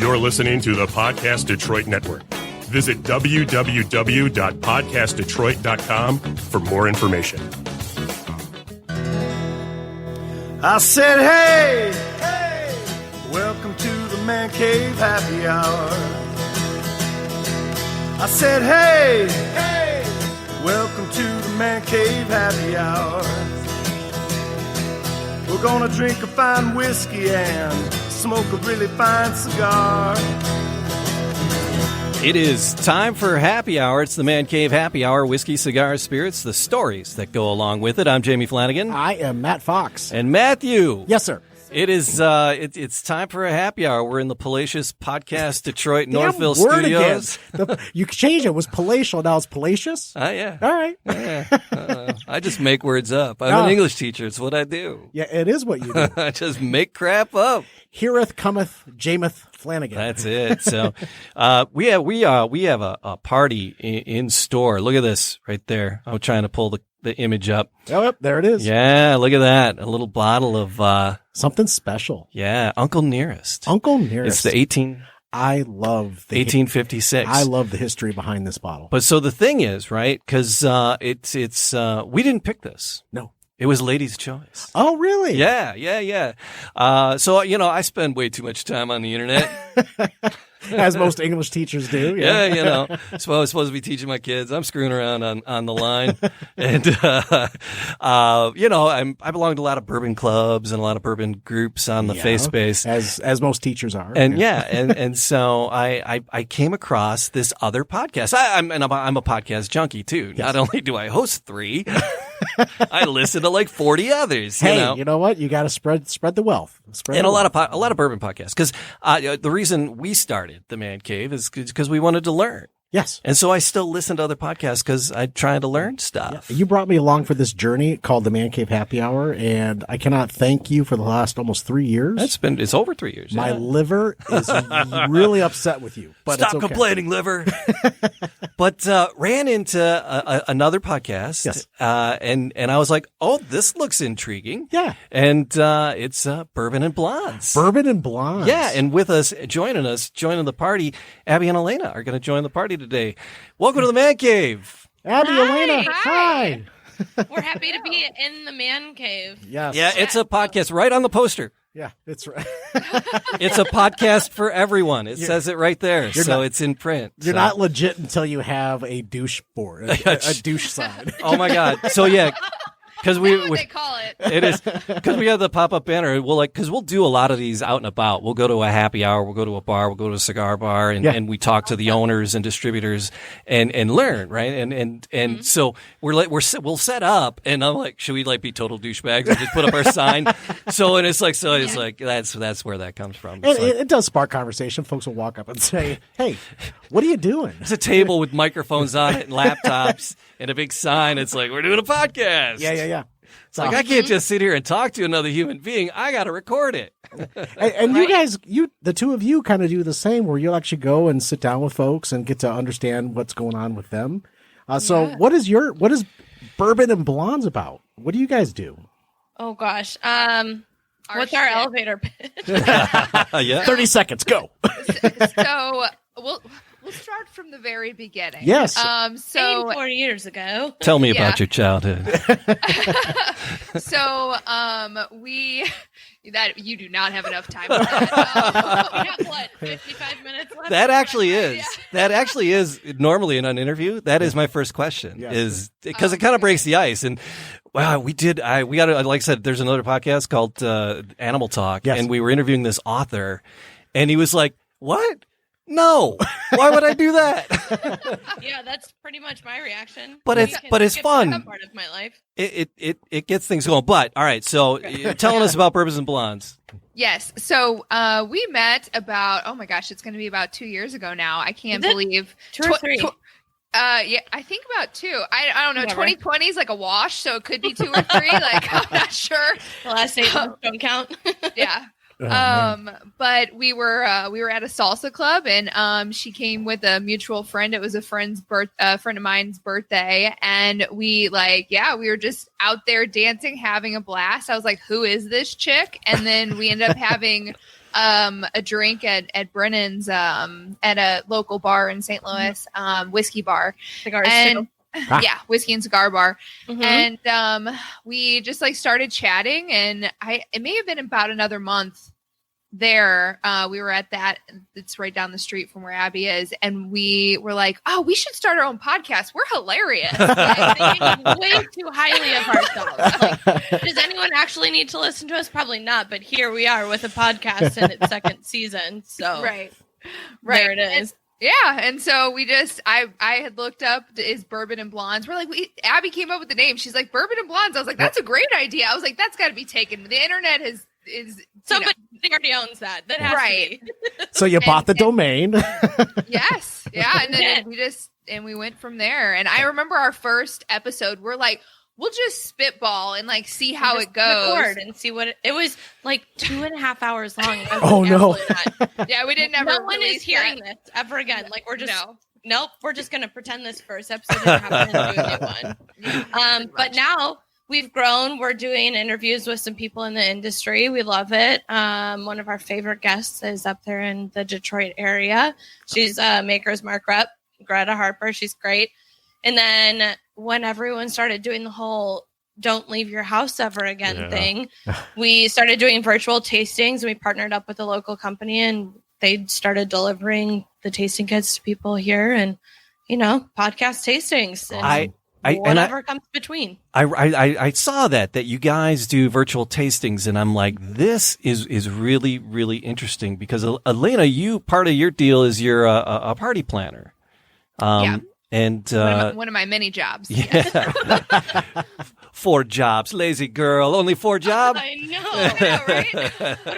You're listening to the Podcast Detroit Network. Visit www.podcastdetroit.com for more information. I said, hey, hey, welcome to the Man Cave Happy Hour. I said, hey, hey, welcome to the Man Cave Happy Hour. We're gonna drink a fine whiskey and smoke a really fine cigar. It is time for Happy Hour. It's the Man Cave Happy Hour. Whiskey, cigars, spirits, the stories that go along with it. I'm Jamie Flanagan. I am Matt Fox. And Matthew. Yes, sir. It is. It's time for a happy hour. We're in the Palatius Podcast Detroit Northville Studios. You changed it. It was palatial. Now it's Palatius? Yeah. All right. I just make words up. I'm an English teacher. It's what I do. Yeah, it is what you do. I just make crap up. Heareth, cometh, Jameth, Flanagan. That's it. So we have a party in store. Look at this right there. I'm trying to pull the image up. Oh, yep, there it is. Yeah, look at that. A little bottle of something special. Yeah, Uncle Nearest. Uncle Nearest. It's the I love the 1856. I love the history behind this bottle. But so the thing is, right? Because it's we didn't pick this. No. It was Lady's Choice. Oh, really? Yeah. So, I spend way too much time on the internet. As most English teachers do. Yeah, So I was supposed to be teaching my kids. I'm screwing around on the line. And, I belong to a lot of bourbon clubs and a lot of bourbon groups on the face space. As most teachers are. And and so I came across this other podcast. I'm a podcast junkie too. Yes. Not only do I host 3, I listen to like 40 others. You know what? You got to spread the wealth. A lot of bourbon podcasts. Because the reason we started the Man Cave is because we wanted to learn. Yes. And so I still listen to other podcasts because I'm trying to learn stuff. Yeah. You brought me along for this journey called the Man Cave Happy Hour, and I cannot thank you for the last almost 3 years. It's over 3 years. My liver is really upset with you. But Stop it's okay. complaining, liver. But ran into another podcast. Yes. And I was like, oh, this looks intriguing. Yeah. And it's Bourbon and Blondes. Bourbon and Blondes. Yeah. And with us, joining the party, Abby and Elena are going to join the party today. Welcome to the Man Cave. Abby, Elena, hi. We're happy to be in the Man Cave. Yes. Yeah, it's a podcast right on the poster. Yeah, it's right. It's a podcast for everyone. It says it right there, so it's in print. You're not legit until you have a douche board, a douche sign. Oh my God! So yeah. Because what they call it. It is because we have the pop-up banner. We'll do a lot of these out and about. We'll go to a happy hour. We'll go to a bar. We'll go to a cigar bar, and we talk to the owners and distributors and learn, right? And so we'll set up, and I'm like, should we be total douchebags and just put up our sign? It's like that's where that comes from. It does spark conversation. Folks will walk up and say, "Hey, what are you doing?" It's a table with microphones on it and laptops and a big sign. It's like, we're doing a podcast. Yeah. It's like, I can't just sit here and talk to another human being. I got to record it. And you guys, the two of you kind of do the same, where you'll actually go and sit down with folks and get to understand what's going on with them. So what is Bourbon and Blondes about? What do you guys do? Oh gosh. What's our elevator pitch? Yeah. 30 seconds, go. So we'll start from the very beginning. Yes. So 4 years ago. Tell me about your childhood. So that you do not have enough time for that. We have 55 minutes left. That actually is. That actually is normally in an interview. That is my first question. Yeah. Is because it kind of breaks the ice. And wow, we got to, like I said, there's another podcast called Animal Talk, and we were interviewing this author, and he was like, "What? No, why would I do that?" Yeah, that's pretty much my reaction. But it's fun. That part of my life. It gets things going. But all right, so you're telling us about Bourbons and Blondes. Yes. So we met about, oh my gosh, it's going to be about 2 years ago now. I can't believe. 2 or 3? Yeah, I think about 2. I don't know. Whatever. 2020 is like a wash, so it could be 2 or 3. Like, I'm not sure. The last 8 months don't count. Yeah. Oh, But we were at a salsa club, and she came with a mutual friend. It was a friend of mine's birthday, and we were just out there dancing, having a blast. I was like, "Who is this chick?" And then we ended up having a drink at Brennan's at a local bar in St. Louis, whiskey bar. Cigars And too. yeah, whiskey and cigar bar. Mhm. And we just like started chatting, and it may have been about another month there. We were at that, it's right down the street from where Abby is, and we were like, oh, we should start our own podcast. We're hilarious. Like, thinking way too highly of ourselves. Like, does anyone actually need to listen to us? Probably not, but here we are with a podcast in its second season. So right there it is. Yeah, and so we just I had looked up is Bourbon and Blondes. We're like, Abby came up with the name. She's like, Bourbon and Blondes. I was like, that's a great idea. I was like, that's got to be taken. The internet is Somebody already owns that. That has right. to be. So you bought the domain. Yes, yeah, and then we went from there. And I remember our first episode. We're like, we'll just spitball and like see how it goes, record and see what it was like 2.5 hours long. Oh no! Yeah, we didn't ever. No one is hearing this ever again. Like we're just nope. We're just gonna pretend this first episode didn't happen and do a new one. But now we've grown. We're doing interviews with some people in the industry. We love it. One of our favorite guests is up there in the Detroit area. She's Maker's Mark rep, Greta Harper. She's great. And then when everyone started doing the whole don't leave your house ever again thing, we started doing virtual tastings. We partnered up with a local company and they started delivering the tasting kits to people here and, podcast tastings. And whatever comes between. I saw that you guys do virtual tastings, and I'm like, this is really, really interesting because Elena, part of your deal is you're a party planner. And one of my many jobs. Yeah. 4 jobs, lazy girl, only 4 jobs. I know. Yeah, right?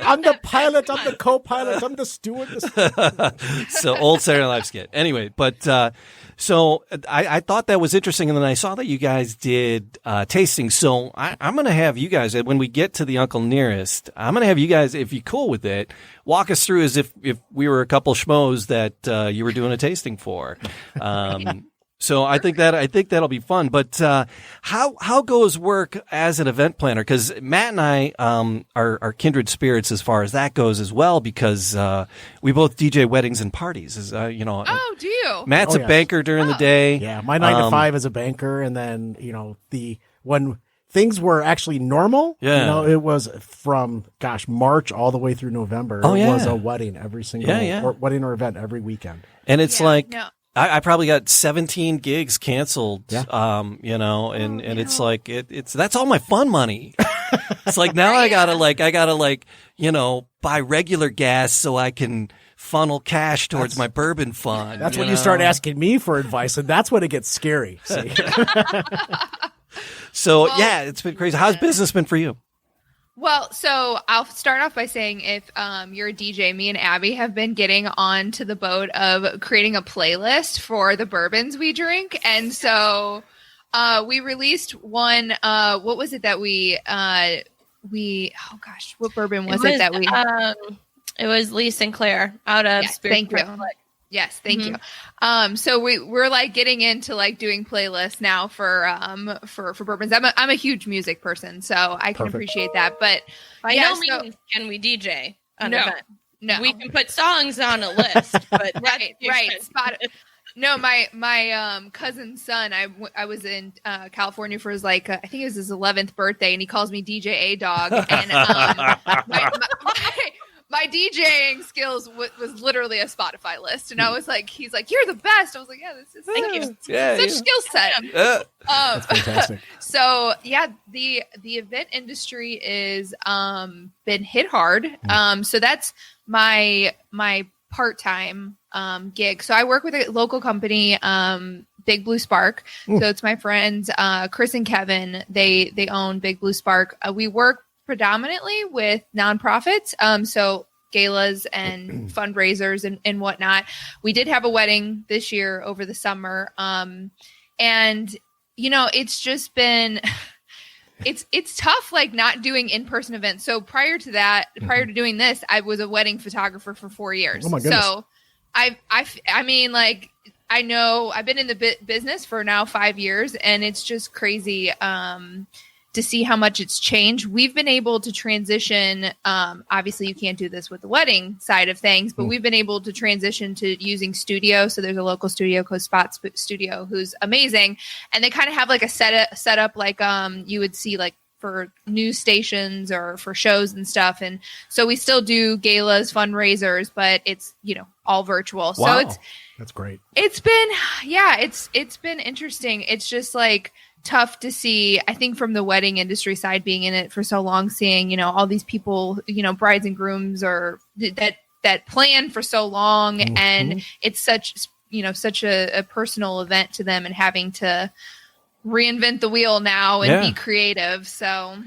I'm the pilot, I'm the co-pilot, I'm the steward. So old Saturday Night Live skit. Anyway, but so I thought that was interesting, and then I saw that you guys did tasting. So I'm going to have you guys, when we get to the Uncle Nearest, I'm going to have you guys, if you're cool with it, walk us through as if we were a couple schmoes that you were doing a tasting for. So I think that'll be fun. But how goes work as an event planner? Because Matt and I are kindred spirits as far as that goes as well. Because we both DJ weddings and parties. Oh, do you? Matt's a banker during the day. Yeah, my 9 to 5 is a banker, and then when things were actually normal, it was from March all the way through November. Oh, yeah. It was a wedding every single wedding or event every weekend. And it's I probably got 17 gigs canceled, and it's like, that's all my fun money. It's like, now I gotta buy regular gas so I can funnel cash towards my bourbon fund. That's when you start asking me for advice, and that's when it gets scary. See? So it's been crazy. How's business been for you? Well, so I'll start off by saying if you're a DJ, me and Abby have been getting on to the boat of creating a playlist for the bourbons we drink. And so we released one. What was it that what bourbon was it that we... It was Lee Sinclair out of Spirit. Thank you. Yes, thank you. So we're like getting into like doing playlists now for bourbons. I'm a huge music person, so I can appreciate that. But by no means can we DJ an event. No, we can put songs on a list, but right. No, my cousin's son. I was in California for his I think it was his 11th birthday, and he calls me DJ A Dog, and my DJing skills was literally a Spotify list, and I was like, he's like, you're the best. I was like, yeah, this is thank you. Such skill set. That's fantastic. So the event industry is been hit hard. So that's my part-time gig. So I work with a local company, Big Blue Spark. So it's my friends Chris and Kevin. They own Big Blue Spark. We work predominantly with nonprofits, so galas and fundraisers and whatnot. We did have a wedding this year over the summer, and it's just been it's tough, like not doing in-person events. So prior to doing this, I was a wedding photographer for 4 years. Oh my goodness. So I mean, like, I know I've been in the business for now 5 years, and it's just crazy. to see how much it's changed. We've been able to transition. Obviously, you can't do this with the wedding side of things, but we've been able to transition to using studio. So there's a local studio called Spot Studio who's amazing, and they kind of have like a setup like you would see like for news stations or for shows and stuff. And so we still do galas, fundraisers, but it's all virtual. Wow. So That's great. it's been interesting. It's just like tough to see, I think, from the wedding industry side, being in it for so long, seeing, all these people, brides and grooms or that plan for so long. And it's such a personal event to them and having to reinvent the wheel now and be creative. So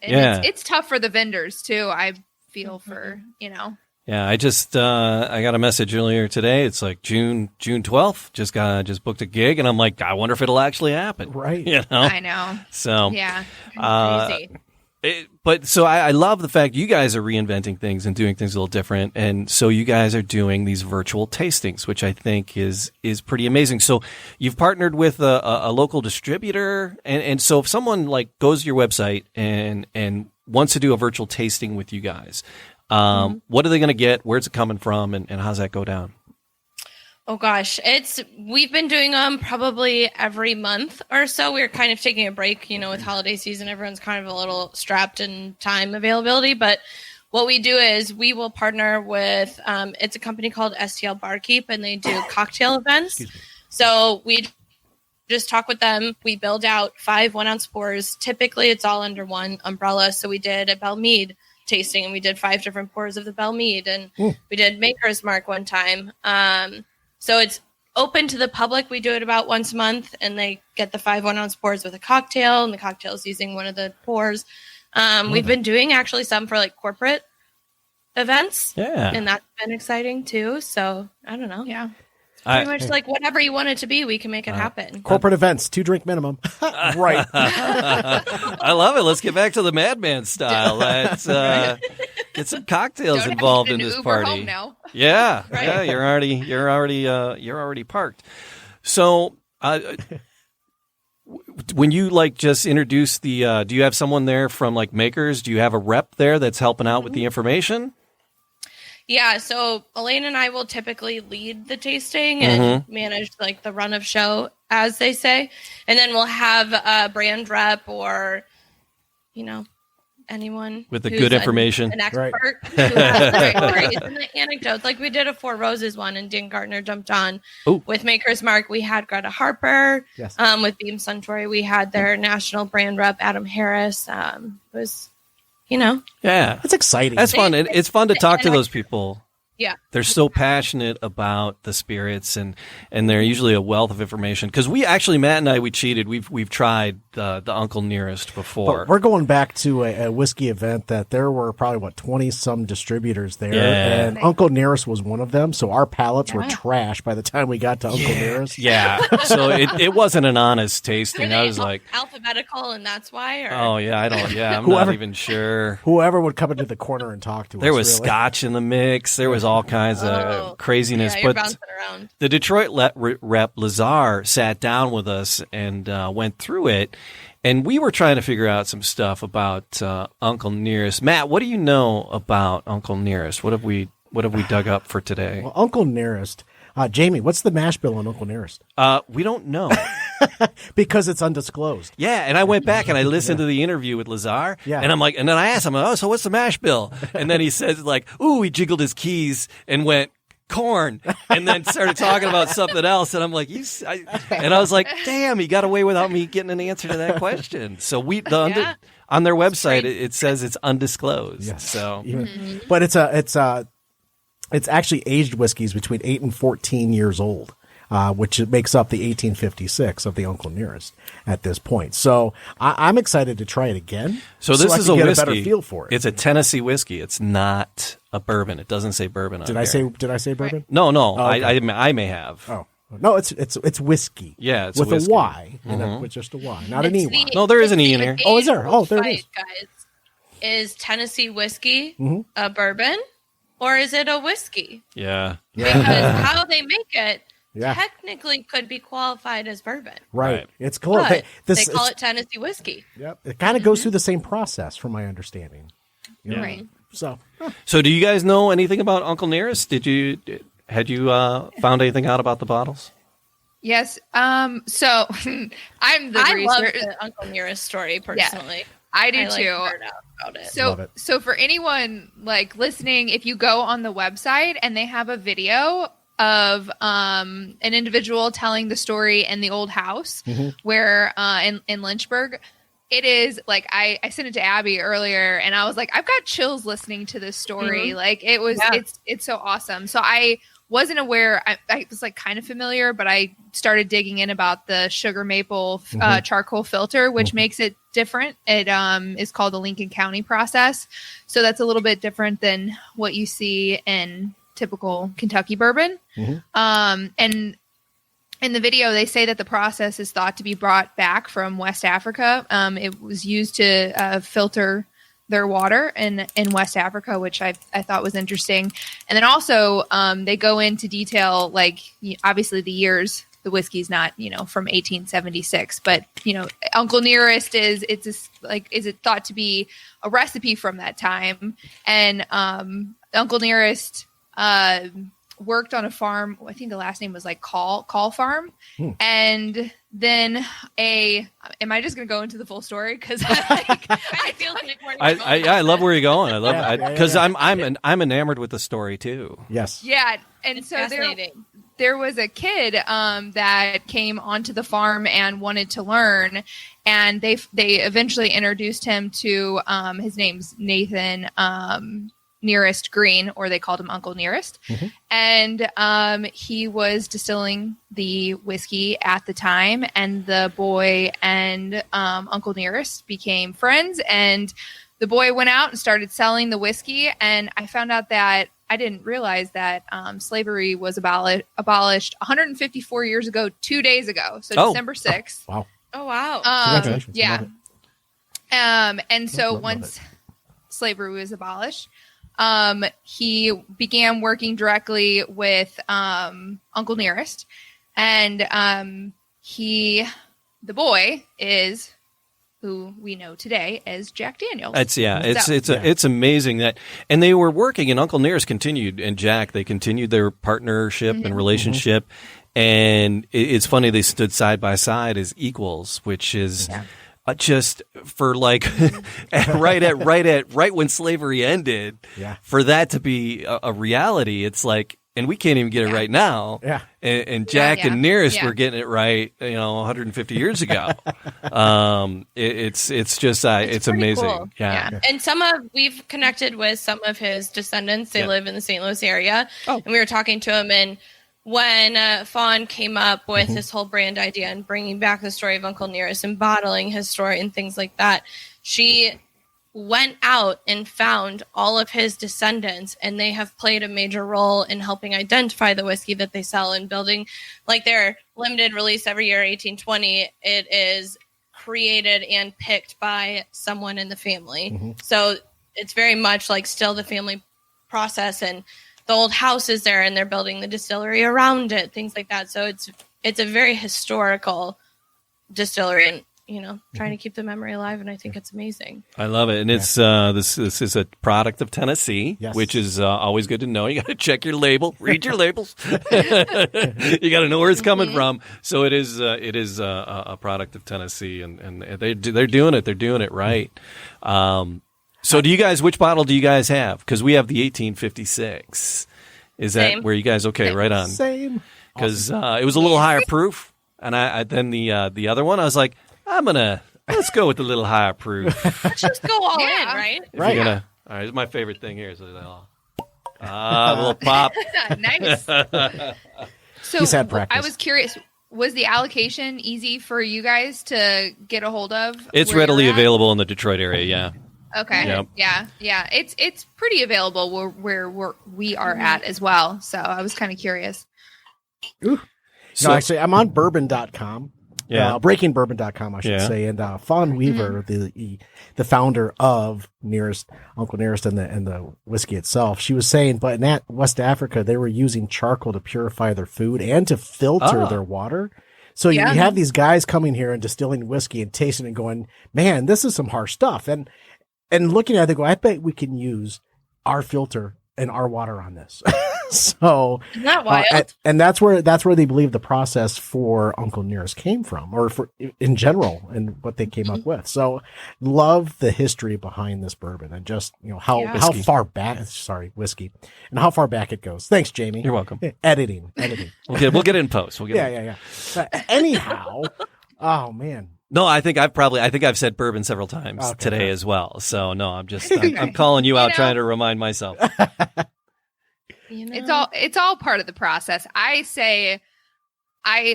it's tough for the vendors too. I feel for, Yeah, I just I got a message earlier today. It's like June 12th. Just booked a gig, and I'm like, I wonder if it'll actually happen. Right. I know. So yeah, crazy. So I love the fact you guys are reinventing things and doing things a little different, and so you guys are doing these virtual tastings, which I think is pretty amazing. So you've partnered with a local distributor, and so if someone like goes to your website and wants to do a virtual tasting with you guys, what are they going to get? Where's it coming from? And how's that go down? Oh gosh, we've been doing them probably every month or so. We're kind of taking a break, with holiday season, everyone's kind of a little strapped in time availability. But what we do is we will partner with, it's a company called STL Barkeep, and they do cocktail events. So we just talk with them. We build out 5 1-ounce pours. Typically it's all under one umbrella. So we did a Belle Meade tasting, and we did 5 different pours of the Belle Meade, and we did Maker's Mark one time. So it's open to the public. We do it about once a month, and they get the 5 1-ounce pours with a cocktail, and the cocktail is using one of the pours. We've been doing actually some for like corporate events, and that's been exciting too. So I don't know. Yeah. Pretty much like whatever you want it to be, we can make it happen. Corporate events, 2-drink minimum. Right. I love it. Let's get back to the Madman style. Let's get some cocktails involved in this Uber party. home now. Yeah, Right. yeah. You're already parked. So, when you like just introduce the, do you have someone there from like Makers? Do you have a rep there that's helping out with the information? Yeah, so Elaine and I will typically lead the tasting and manage like the run of show, as they say. And then we'll have a brand rep or, anyone With the who's good information. an expert who has the stories and the anecdotes. Like we did a 4 Roses one, and Dan Gardner jumped on with Maker's Mark. We had Greta Harper. Yes. With Beam Suntory. We had their national brand rep, Adam Harris. It was, Yeah, It's exciting. that's fun. It's fun to talk to those people. Yeah. They're so passionate about the spirits, and they're usually a wealth of information. Because Matt and I, we cheated. We've tried the Uncle Nearest before. But we're going back to a whiskey event that there were probably 20 some distributors there, Yeah. and Uncle Nearest was one of them. So our palates were trash by the time we got to Uncle Nearest. Yeah, so it wasn't an honest Were tasting. they I was like, alphabetical, and that's why? Or? oh yeah, I'm Whoever- not even sure. Whoever would come into the corner and talk to us. There was really. scotch in the mix. There was all kinds of craziness. Yeah, you're but bouncing around. the Detroit rep Lazar sat down with us and went through it, and we were trying to figure out some stuff about Uncle Nearest. Matt, what do you know about Uncle Nearest? What have we dug up for today? Well, Uncle Nearest. Jamie, what's the mash bill on Uncle Nearest? We don't know. Because it's undisclosed. Yeah, and I went back and I listened to the interview with Lazar, and I'm like, and then I asked him, oh, so what's the mash bill? And then he says like, ooh, he jiggled his keys and went corn, and then started talking about something else, and I'm like, and I was like, damn, he got away without me getting an answer to that question. So on their website it says it's undisclosed. Yes. So, But it's actually aged whiskeys between 8 and 14 years old. Which makes up the 1856 of the Uncle Nearest at this point. So I'm excited to try it again. So this I is can a get whiskey. a better feel for it. It's a Tennessee whiskey. It's not a bourbon. It doesn't say bourbon on Did here. I say bourbon? No. Oh, okay. I may have. Oh no, it's whiskey. Yeah, it's with a whiskey. Y, with just a Y, not an E. No, there is an E in here. Oh, is there? Oh, there it is. Guys, is Tennessee whiskey a bourbon, or is it a whiskey? Yeah. Because how they make it technically could be qualified as bourbon. Right. It's cool. But they call it Tennessee whiskey. Yep. It kind of goes through the same process, from my understanding. You know? Right. So So do you guys know anything about Uncle Nearest? Had you found anything out about the bottles? Yes. So I'm the I love researcher. the Uncle Nearest story personally. I do I like too. nerd out about it. So for anyone like listening, if you go on the website and they have a video of an individual telling the story in the old house where in Lynchburg, it is like I sent it to Abby earlier and I was like, I've got chills listening to this story. Like it's so awesome. So I wasn't aware. I was like kind of familiar, but I started digging in about the sugar maple charcoal filter, which makes it different. It is called the Lincoln County process. So that's a little bit different than what you see in typical Kentucky bourbon. And in the video, they say that the process is thought to be brought back from West Africa. It was used to filter their water in West Africa, which I thought was interesting. And then also they go into detail, like obviously the years. The whiskey's not, from 1876, but Uncle Nearest is it thought to be a recipe from that time. And Uncle Nearest worked on a farm. I think the last name was like Call Farm. And then am I just going to go into the full story? Cause I feel like I love where you're going. I love it because I'm enamored with the story too. Yes. Yeah. And so there was a kid that came onto the farm and wanted to learn, and they eventually introduced him to his name's Nathan Nearest Green, or they called him Uncle Nearest. And he was distilling the whiskey at the time, and the boy and Uncle Nearest became friends, and the boy went out and started selling the whiskey. And I found out that I didn't realize that slavery was abolished 154 years ago, 2 days ago. So December 6th. Wow. Oh, wow. Congratulations. Yeah. And so once slavery was abolished, he began working directly with Uncle Nearest. And the boy is who we know today as Jack Daniels. It's amazing that, and they were working, and Uncle Nearest continued, and Jack, they continued their partnership and relationship, and it's funny they stood side by side as equals, which is just for like right when slavery ended, for that to be a reality, it's like. And we can't even get it right now. Yeah. And Jack and Nearest were getting it right, 150 years ago. It's amazing. Cool. Yeah. And we've connected with some of his descendants. They live in the St. Louis area. And we were talking to him. And when Fawn came up with this whole brand idea and bringing back the story of Uncle Nearest and bottling his story and things like that, she went out and found all of his descendants, and they have played a major role in helping identify the whiskey that they sell and building like their limited release every year, 1820. It is created and picked by someone in the family. So it's very much like still the family process, and the old house is there and they're building the distillery around it, things like that. So it's a very historical distillery, and trying to keep the memory alive, and I think it's amazing. I love it, and it's this is a product of Tennessee, which is always good to know. You got to check your label, read your labels. You got to know where it's coming from. So it is a product of Tennessee, and they're doing it. They're doing it right. So do you guys? Which bottle do you guys have? Because we have the 1856. Is that Same. where you guys? Okay, right on. Same. Because it was a little higher proof, and I then the other one I was like, let's go with the little higher proof. Let's just go all in, right? Right. All right. It's my favorite thing here. So a little pop. Nice. So He's had practice. I was curious, was the allocation easy for you guys to get a hold of? It's readily available in the Detroit area. Yeah. Okay. Yep. Yeah. It's pretty available where we are at as well. So I was kind of curious. Actually, I'm on bourbon.com. breakingbourbon.com, I should Yeah. say. And Fawn Weaver, the founder of Uncle Nearest and the whiskey itself, she was saying, but in West Africa, they were using charcoal to purify their food and to filter their water. So you have these guys coming here and distilling whiskey and tasting and going, man, this is some harsh stuff. And looking at it, they go, I bet we can use our filter and our water on this. So Isn't that wild? and that's where they believe the process for Uncle Nearest came from, or for in general, and what they came up with. So love the history behind this bourbon and just how far back whiskey and how far back it goes. Thanks, Jamie. You're welcome. Editing. We'll get it in post. Yeah. Anyhow, oh man. No, I think I've said bourbon several times today as well. So no, I'm calling you out, trying to remind myself. It's all part of the process. I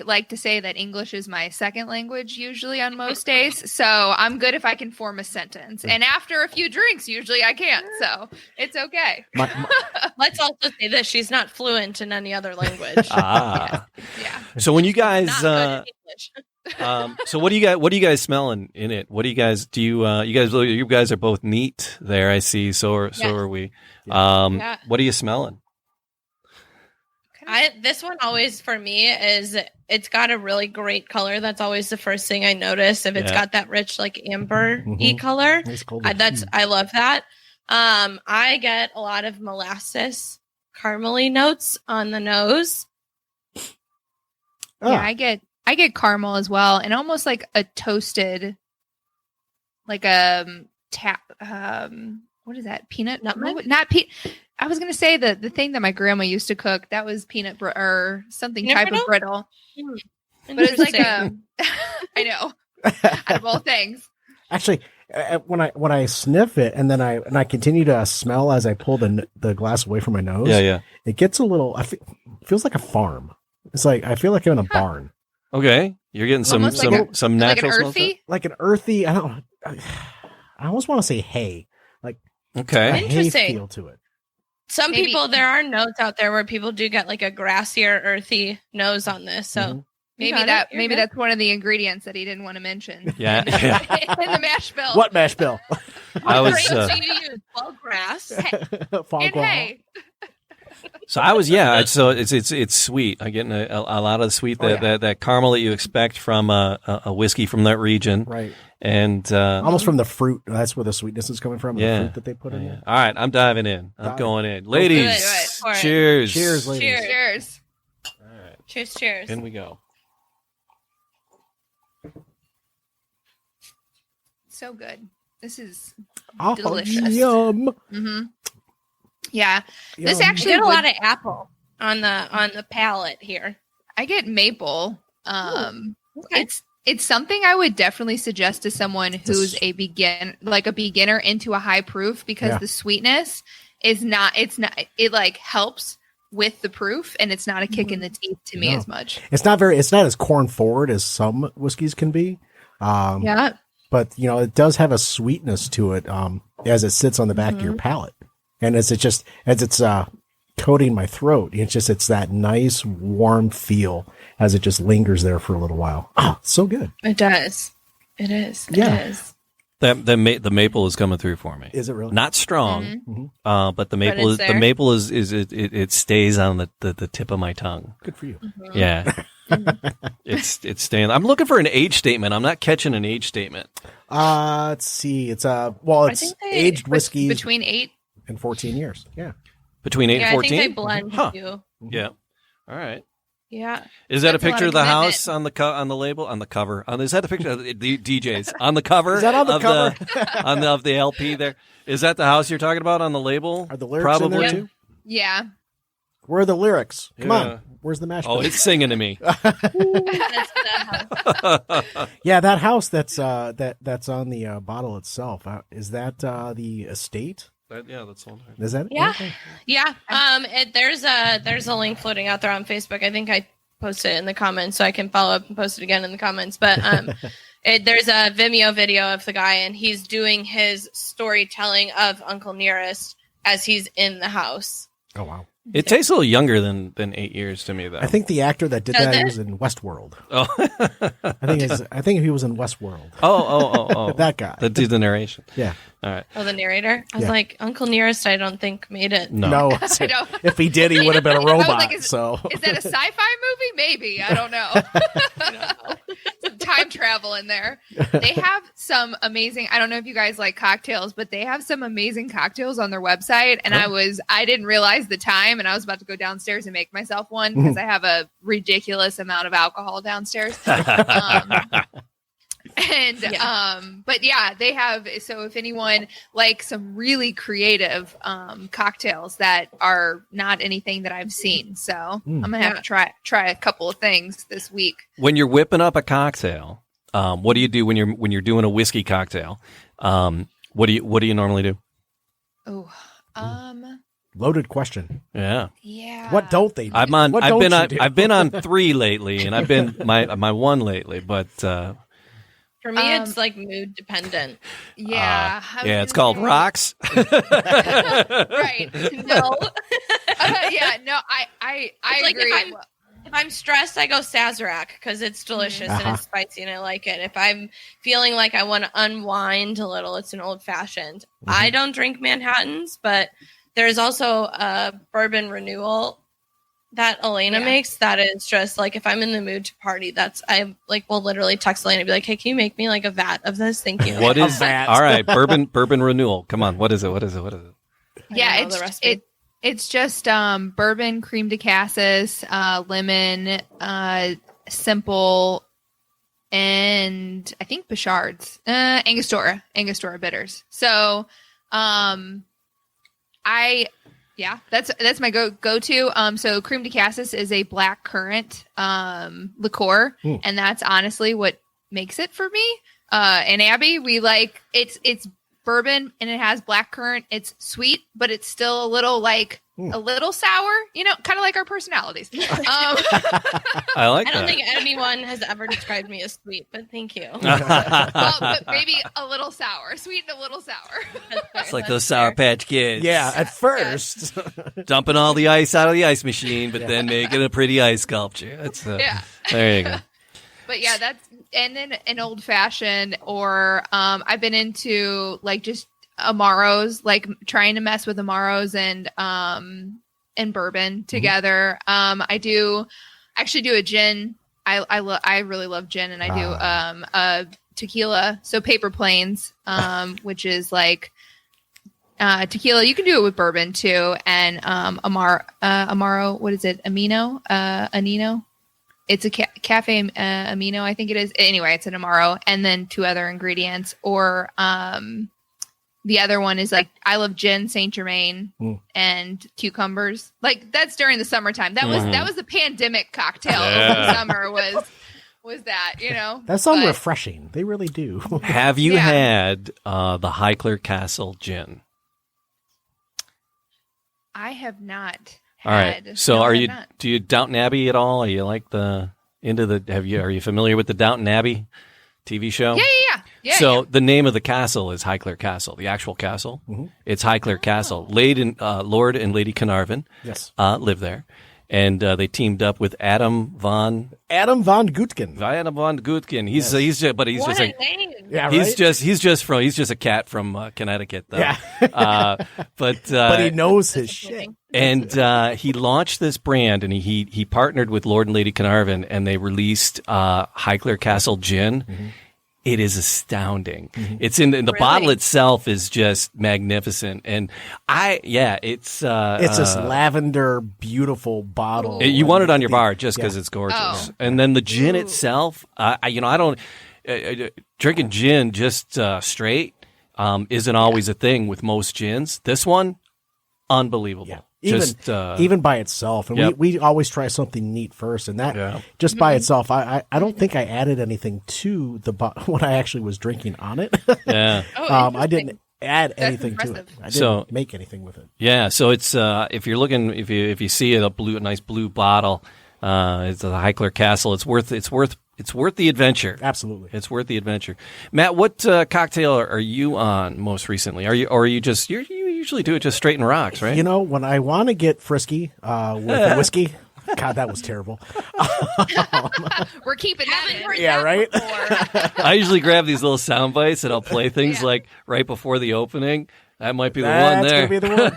like to say that English is my second language usually on most days. So I'm good if I can form a sentence. And after a few drinks, usually I can't. So it's okay. Let's also say that she's not fluent in any other language. Yeah. So when you guys, Not good at English. so what do you guys smelling in it? What do you guys you guys are both neat there. I see. So are we. Yeah. What are you smelling? This one always for me is it's got a really great color. That's always the first thing I notice. If it's got that rich like amber-y color, I love that. I get a lot of molasses, caramely notes on the nose. Yeah, I get caramel as well, and almost like a toasted, like what is that? Peanut nutmeg? Not peanut. I was gonna say the thing that my grandma used to cook. That was peanut or something Peanut type brittle? of brittle. But it's like I know, out of all things. Actually, when I sniff it and then I continue to smell as I pull the glass away from my nose. Yeah. It gets a little. Feels like a farm. It's like I feel like I'm in a barn. Okay, you're getting some natural like an smells earthy. Like an earthy. I almost want to say hay. Like okay, a hay Interesting. feel to it. Some people, there are notes out there where people do get like a grassier, earthy nose on this. So maybe that's one of the ingredients that he didn't want to mention. Yeah. In the mash bill. What mash bill? I was. Great, so you use well grass. And hey, So I was, So it's sweet. I'm getting a lot of the sweet that caramel that you expect from a whiskey from that region, Right. And Almost from the fruit. That's where the sweetness is coming from. Yeah. The fruit that they put in there. All right, I'm diving in. I'm going in, ladies. Do it for it. Cheers. Cheers, ladies. cheers. All right, Cheers. in we go. So good. This is Oh, delicious. yum. Yeah. This Yum. I actually get a would- lot of apple on the palate here. I get maple. Okay. It's something I would definitely suggest to someone who's a beginner into a high proof, because the sweetness is it like helps with the proof, and it's not a kick in the teeth to me as much. It's not as corn forward as some whiskeys can be. Yeah. But it does have a sweetness to it as it sits on the back of your palate, and as it's coating my throat, it's that nice warm feel as it just lingers there for a little while. Oh, so good. It does. It is. Yeah. It is. The maple is coming through for me. Is it really? Not strong, but the maple it's there. it stays on the tip of my tongue. Good for you. Yeah. It's staying. I'm looking for an age statement. I'm not catching an age statement. Let's see. It's it's think they- aged whiskey Between 8 and 14 years. Yeah. Between 8 Yeah, and I 14. think they blend you. Yeah. All right. Yeah. Is that That's a a lot picture of of the commitment. house on the label on the cover? Is that the picture of the DJs on the cover? Is that on the of cover? of the LP there? Is that the house you're talking about on the label? Are the lyrics Probably. in there too? Yeah. Where are the lyrics? Come Yeah. on. Where's the mash Oh, bill? it's singing to me. That's the house. Yeah, that house that's on the bottle itself. Is that the estate? That's the one. Is that it? Yeah. Okay. Yeah. There's a link floating out there on Facebook. I think I posted it in the comments, so I can follow up and post it again in the comments. But there's a Vimeo video of the guy, and he's doing his storytelling of Uncle Nearest as he's in the house. Oh wow. It tastes a little younger than 8 years to me, though. I think the actor that did Does that it? was in Westworld. Oh, I think he was in Westworld. oh. That guy. That did the narration. Yeah. All right. Oh, the narrator. I was Yeah. like, Uncle Nearest. I don't think made it. No. No, I know. if he did, he would have been a I was robot. like, so Is that a sci-fi movie? Maybe. I don't know. Some time travel in there. They have some amazing, I don't know if you guys like cocktails, but they have some amazing cocktails on their website. And I didn't realize the time, and I was about to go downstairs and make myself one because I have a ridiculous amount of alcohol downstairs. But yeah, they have, so if anyone likes some really creative cocktails that are not anything that I've seen, so I'm gonna have to try a couple of things this week. When you're whipping up a cocktail, what do you do when you're doing a whiskey cocktail? What do you normally do? loaded question. Yeah. What don't they do? I've been on 3 lately, and I've been my 1 lately, but For me, it's like mood dependent. Yeah. yeah, it's called rocks. Right. No. Yeah. No. I Like agree. if I'm stressed, I go Sazerac because it's delicious and it's spicy and I like it. If I'm feeling like I want to unwind a little, it's an old fashioned. I don't drink Manhattans, but there's also a bourbon renewal that Elena makes that is just like, if I'm in the mood to party, I will literally text Elena and be like, hey, can you make me like a vat of this? Thank you. What is that? All right, bourbon renewal. Come on, what is it? Yeah, it's just bourbon, cream de cassis, lemon, simple, and I think Bouchard's, Angostura bitters. So, that's my go-to. So cream de cassis is a black currant liqueur, and that's honestly what makes it for me. And Abby, we like it's bourbon and it has black currant. It's sweet, but it's still a little a little sour, kind of like our personalities. I like I don't that. think anyone has ever described me as sweet, but thank you. Well, but maybe a little sour, sweet and a little sour. It's like those Sour Patch Kids. Yeah, at first. Dumping all the ice out of the ice machine, but then making a pretty ice sculpture. That's there you go. But yeah, and then an old fashioned, or I've been into just Amaros, trying to mess with Amaros and bourbon together. I actually do a gin. I really love gin, and I do a tequila. So Paper Plains, which is tequila. You can do it with bourbon too, and Amaro. What is it? Anino. It's a cafe amino, I think it is. Anyway, it's an Amaro, and then 2 other ingredients. Or the other one is I love gin, Saint Germain, and cucumbers. That's during the summertime. That was the pandemic cocktail over the summer. Was that That sounds refreshing. They really do. Have you had the Highclere Castle gin? I have not. All right. So do you Downton Abbey at all? Are you are you familiar with the Downton Abbey TV show? Yeah. So the name of the castle is Highclere Castle, the actual castle. It's Highclere Castle. Lord and Lady Carnarvon live there. And they teamed up with Adam von Gutken. He's just a cat from Connecticut, though. Yeah. But he knows his shit. And he launched this brand, and he partnered with Lord and Lady Carnarvon, and they released Highclere Castle gin. It is astounding. It's in the bottle itself is just magnificent, and it's this lavender, beautiful bottle. You want it on your bar just because it's gorgeous, and then the gin itself. I don't drinking gin just straight isn't always a thing with most gins. This one, unbelievable. Yeah. Even by itself, and we always try something neat first, and that just by itself, I don't think I added anything to what I actually was drinking on it. Yeah, I didn't add anything to it. I didn't make anything with it. Yeah, so it's if you're looking, if you see a nice blue bottle, it's a Highclere Castle. It's worth the adventure. Absolutely, it's worth the adventure. Matt, what cocktail are you on most recently? Are you usually do it just straight in rocks, right? You know, when I want to get frisky with whiskey, God, that was terrible. We're keeping that in. Yeah, right? I usually grab these little sound bites and I'll play things like right before the opening. That might be the one there. That's going to be the one.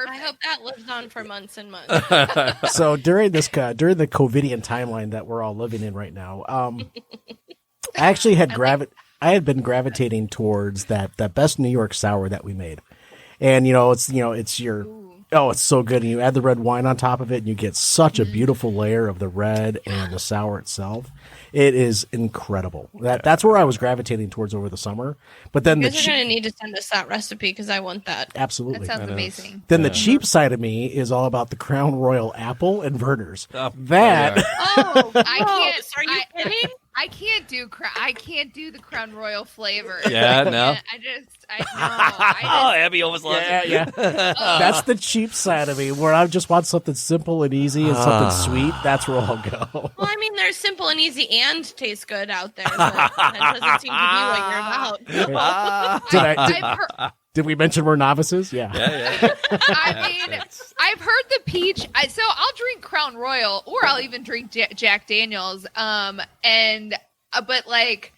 I hope that lives on for months and months. So during the COVIDian timeline that we're all living in right now, I actually had I had been gravitating towards that best New York sour that we made. And it's your it's so good. And you add the red wine on top of it and you get such a beautiful layer of the red and the sour itself. It is incredible. That's where I was gravitating towards over the summer. But then you guys are going to need to send us that recipe because I want that. Absolutely. That sounds amazing. Then the cheap side of me is all about the Crown Royal apple and Vernors. I can't. Are you kidding? I can't do the Crown Royal flavor. Yeah, no. Abby almost lost it. Yeah. That's the cheap side of me, where I just want something simple and easy and something sweet. That's where I'll go. Well, I mean, there's simple and easy and taste good out there, but that doesn't seem to be what you're about. Did we mention we're novices? Yeah. I mean, I've heard the peach. So I'll drink Crown Royal, or I'll even drink Jack Daniels. But like,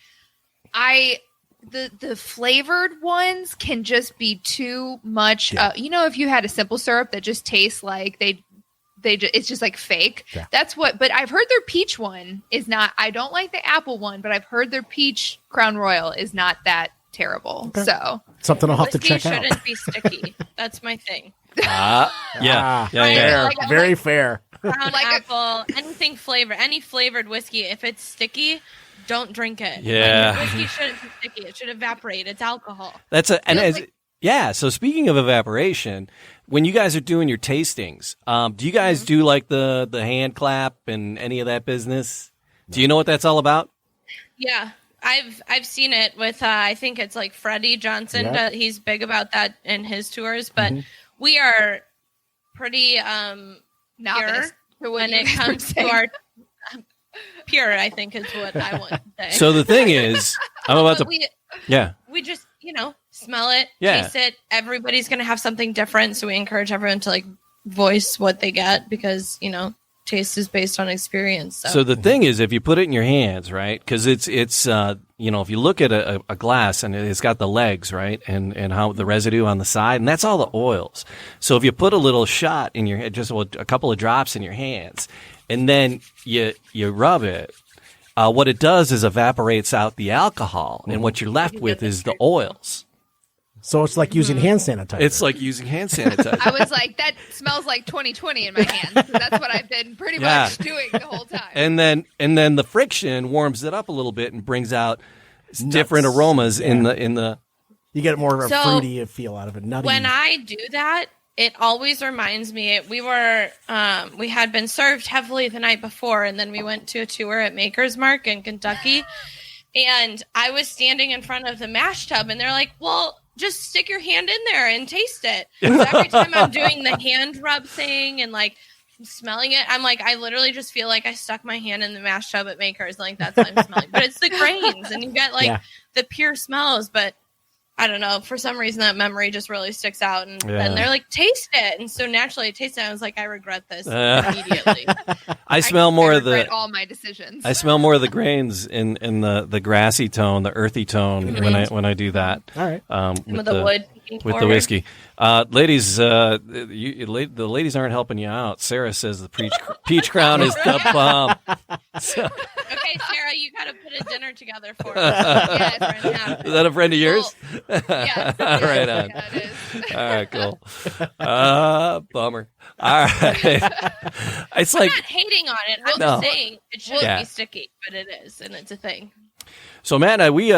the flavored ones can just be too much. Yeah. If you had a simple syrup that just tastes like it's just like fake. Yeah. That's what. But I've heard their peach one is not. I don't like the apple one, but I've heard their peach Crown Royal is not that terrible. Okay. So something I'll have to check out. Whiskey shouldn't be sticky. That's my thing. Yeah. Fair. Very fair. Crown apple, anything flavored, any flavored whiskey, if it's sticky, don't drink it. Yeah. Whiskey shouldn't be sticky. It should evaporate. It's alcohol. So speaking of evaporation, when you guys are doing your tastings, do you guys do like the hand clap and any of that business? Do you know what that's all about? Yeah. I've seen it with I think it's like Freddie Johnson. Yep. He's big about that in his tours, but we are pretty pure when it comes to our pure. I think is what I want to say. So the thing is, I'm about to we just smell it, taste it. Everybody's gonna have something different, so we encourage everyone to like voice what they get because taste is based on experience. So the thing is, if you put it in your hands, right? Because it's if you look at a glass and it's got the legs, right, and how the residue on the side, and that's all the oils. So if you put a little shot in your just a couple of drops in your hands, and then you rub it, what it does is evaporates out the alcohol, and what you're left with is the oils. So it's like using hand sanitizer. It's like using hand sanitizer. I was like, that smells like 2020 in my hands. That's what I've been pretty much doing the whole time. And then the friction warms it up a little bit and brings out different aromas in the. You get more of a fruity feel out of it. Nutty. When I do that, it always reminds me. We had been served heavily the night before, and then we went to a tour at Maker's Mark in Kentucky, and I was standing in front of the mash tub, and they're like, "Well, just stick your hand in there and taste it." So every time I'm doing the hand rub thing and like smelling it, I'm like, I literally just feel like I stuck my hand in the mash tub at Maker's. Like that's what I'm smelling. But it's the grains, and you get like the pure smells. But I don't know, for some reason that memory just really sticks out. And they're like, taste it. And so naturally I taste it. I was like, I regret this immediately. I smell more of the all my decisions. I smell more of the grains in the grassy tone, the earthy tone when I do that. All right. With the wood with the whiskey. Ladies, the ladies aren't helping you out. Sarah says the peach crown is the bomb. So. Okay, Sarah, you got to put a dinner together for us. Is that a friend of yours? Yes. Right on. Yeah, it is. All right, cool. Bummer. All right. It's I'm not hating on it. I'm just saying it shouldn't be sticky, but it is, and it's a thing. So man, we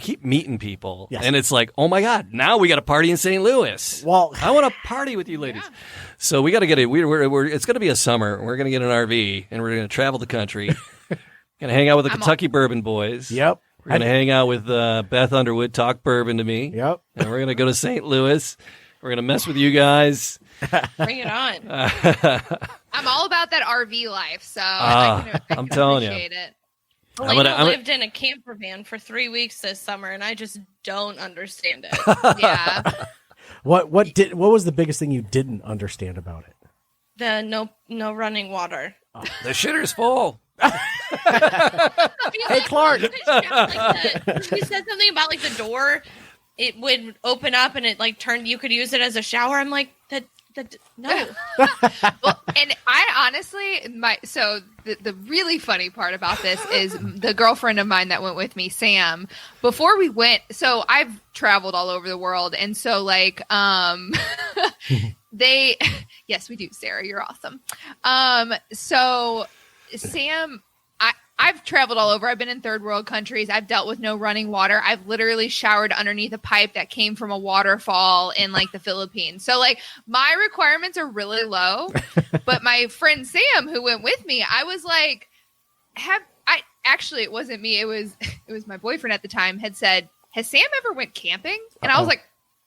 keep meeting people, and it's like, oh my God, now we got a party in St. Louis. Well, I want to party with you ladies. Yeah. So we got to get it. It's going to be a summer. We're going to get an RV, and we're going to travel the country. Going to hang out with the Kentucky Bourbon boys. Yep. We're going to hang out with Beth Underwood, talk bourbon to me. Yep. And we're going to go to St. Louis. We're going to mess with you guys. Bring it on. I'm all about that RV life, so I can I'm telling you. appreciate it. Elena lived in a camper van for 3 weeks this summer, and I just don't understand it. Yeah. What was the biggest thing you didn't understand about it? The no running water. The shitter's full. Hey, Clark. She said something about like the door. It would open up and it like turned. You could use it as a shower. I'm like that. No. Well, and I honestly, the really funny part about this is the girlfriend of mine that went with me, Sam, before we went, so I've traveled all over the world. And so like, yes, we do, Sarah, you're awesome. So Sam, I've traveled all over. I've been in third world countries. I've dealt with no running water. I've literally showered underneath a pipe that came from a waterfall in like the Philippines. So like my requirements are really low. But my friend Sam, who went with me, I was like, it wasn't me. It was my boyfriend at the time had said, has Sam ever went camping? And I was like,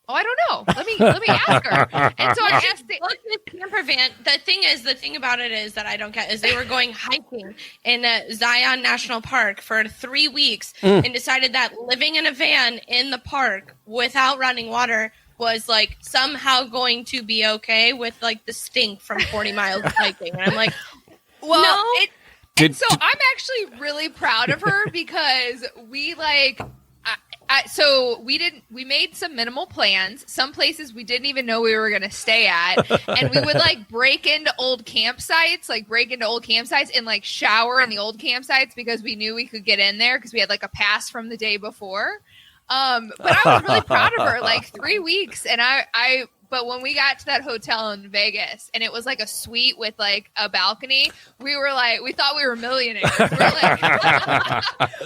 oh, I don't know. Let me ask her. And so I asked the camper van. The thing about it is that I don't get is they were going hiking in Zion National Park for 3 weeks and decided that living in a van in the park without running water was like somehow going to be okay with like the stink from 40 miles of hiking. And I'm like, well, no. So I'm actually really proud of her because we like. So we made some minimal plans. Some places we didn't even know we were going to stay at. And we would like break into old campsites and like shower in the old campsites because we knew we could get in there because we had like a pass from the day before. But I was really proud of her, like 3 weeks. And but when we got to that hotel in Vegas and it was like a suite with like a balcony, we thought we were millionaires. We were like,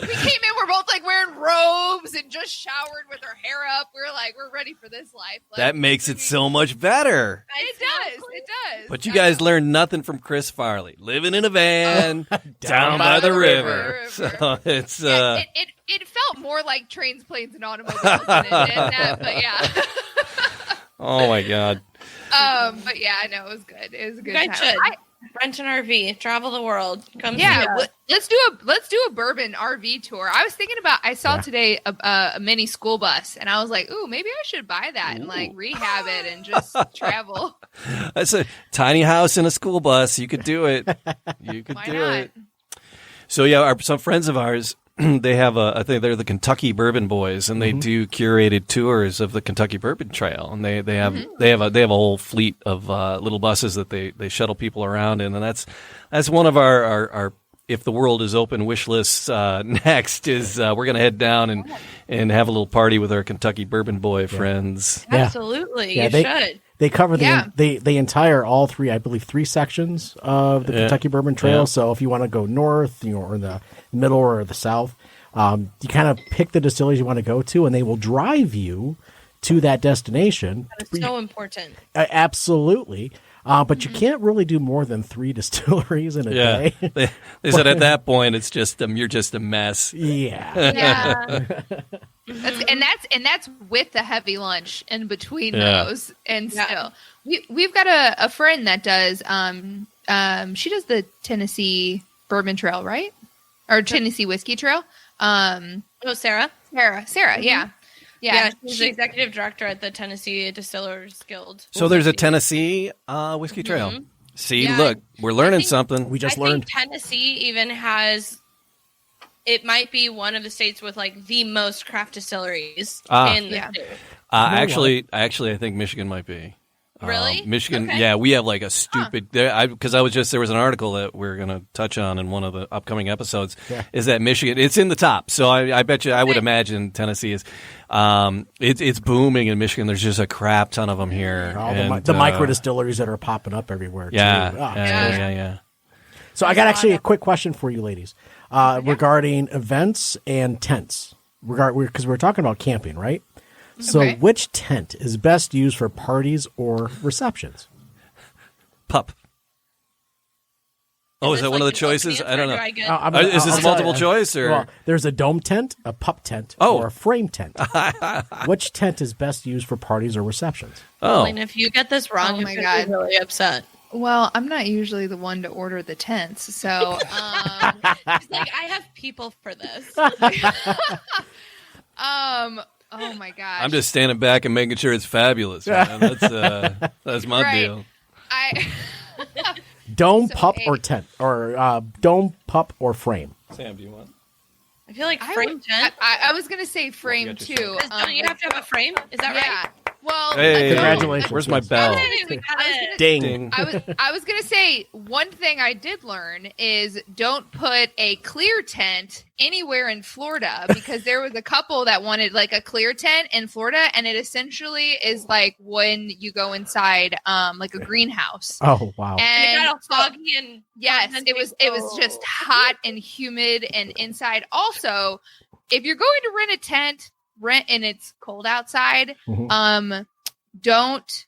we came in, we're both like wearing robes and just showered with our hair up. We were like, we're ready for this life. Like, that makes it so much better. It does. But you guys learned nothing from Chris Farley. Living in a van down by the river. So it's it felt more like trains, planes, and automobiles than it did that, but yeah. Oh my God. But yeah, no, it was good. It was a good time. Should rent an RV, travel the world. Let's do a Bourbon RV tour. I was thinking about. I saw today a mini school bus, and I was like, "Ooh, maybe I should buy that and like rehab it and just travel." That's a tiny house in a school bus. You could do it. You could do it. So yeah, some friends of ours. They have I think they're the Kentucky Bourbon Boys, and they do curated tours of the Kentucky Bourbon Trail, and they have a whole fleet of little buses that they shuttle people around in, and that's one of our if the world is open wish lists. Next is we're gonna head down and have a little party with our Kentucky Bourbon Boy friends. Absolutely, you should. They cover the entire all three, I believe, 3 sections of the Kentucky Bourbon Trail. Yeah. So if you want to go north, or in the middle or the south, you kind of pick the distilleries you want to go to, and they will drive you to that destination. That is so important. Absolutely. But you can't really do more than 3 distilleries in a day. They said at that point, it's just you're just a mess. Yeah. That's with the heavy lunch in between those. And still, we've got a friend that does. She does the Tennessee Bourbon Trail, right? Or Tennessee Whiskey Trail. Sarah. Yeah, she's the executive director at the Tennessee Distillers Guild. So there's a Tennessee whiskey trail. Mm-hmm. See, look, we're learning something. We just think learned. Tennessee even has. It might be one of the states with like the most craft distilleries in the state. Actually, I think Michigan might be. Really? Michigan, okay. We have like a stupid. Because there was an article that we're going to touch on in one of the upcoming episodes. Yeah. Is that Michigan? It's in the top, so I bet you. I would imagine Tennessee is. It's booming in Michigan. There's just a crap ton of them here. The micro distilleries that are popping up everywhere. Yeah. So I got actually a quick question for you, ladies, regarding events and tents. Because we're talking about camping, right? So which tent is best used for parties or receptions? Pup. Is that one of the choices? I don't know. Is this a multiple choice? Or? Well, there's a dome tent, a pup tent, or a frame tent. Which tent is best used for parties or receptions? And if you get this wrong, I'm going to be really upset. Well, I'm not usually the one to order the tents, so She's like, I have people for this. Oh my gosh. I'm just standing back and making sure it's fabulous. Man. That's my Right. deal. Dome, So, pup, hey. or tent, or dome, pup, or frame. Sam, do you want? I feel like frame tent. I was gonna say frame got your too. Don't you have to have a frame? Is that Yeah. right? Well, Hey, Congratulations. Where's my bell? Hey, we got it. Ding. I was gonna say one thing I did learn is don't put a clear tent anywhere in Florida, because there was a couple that wanted like a clear tent in Florida, and it essentially is like when you go inside like a greenhouse. Oh, wow. And it And got all foggy and yes, it was just hot and humid and inside. Also, if you're going to rent a tent, and it's cold outside, Mhm. don't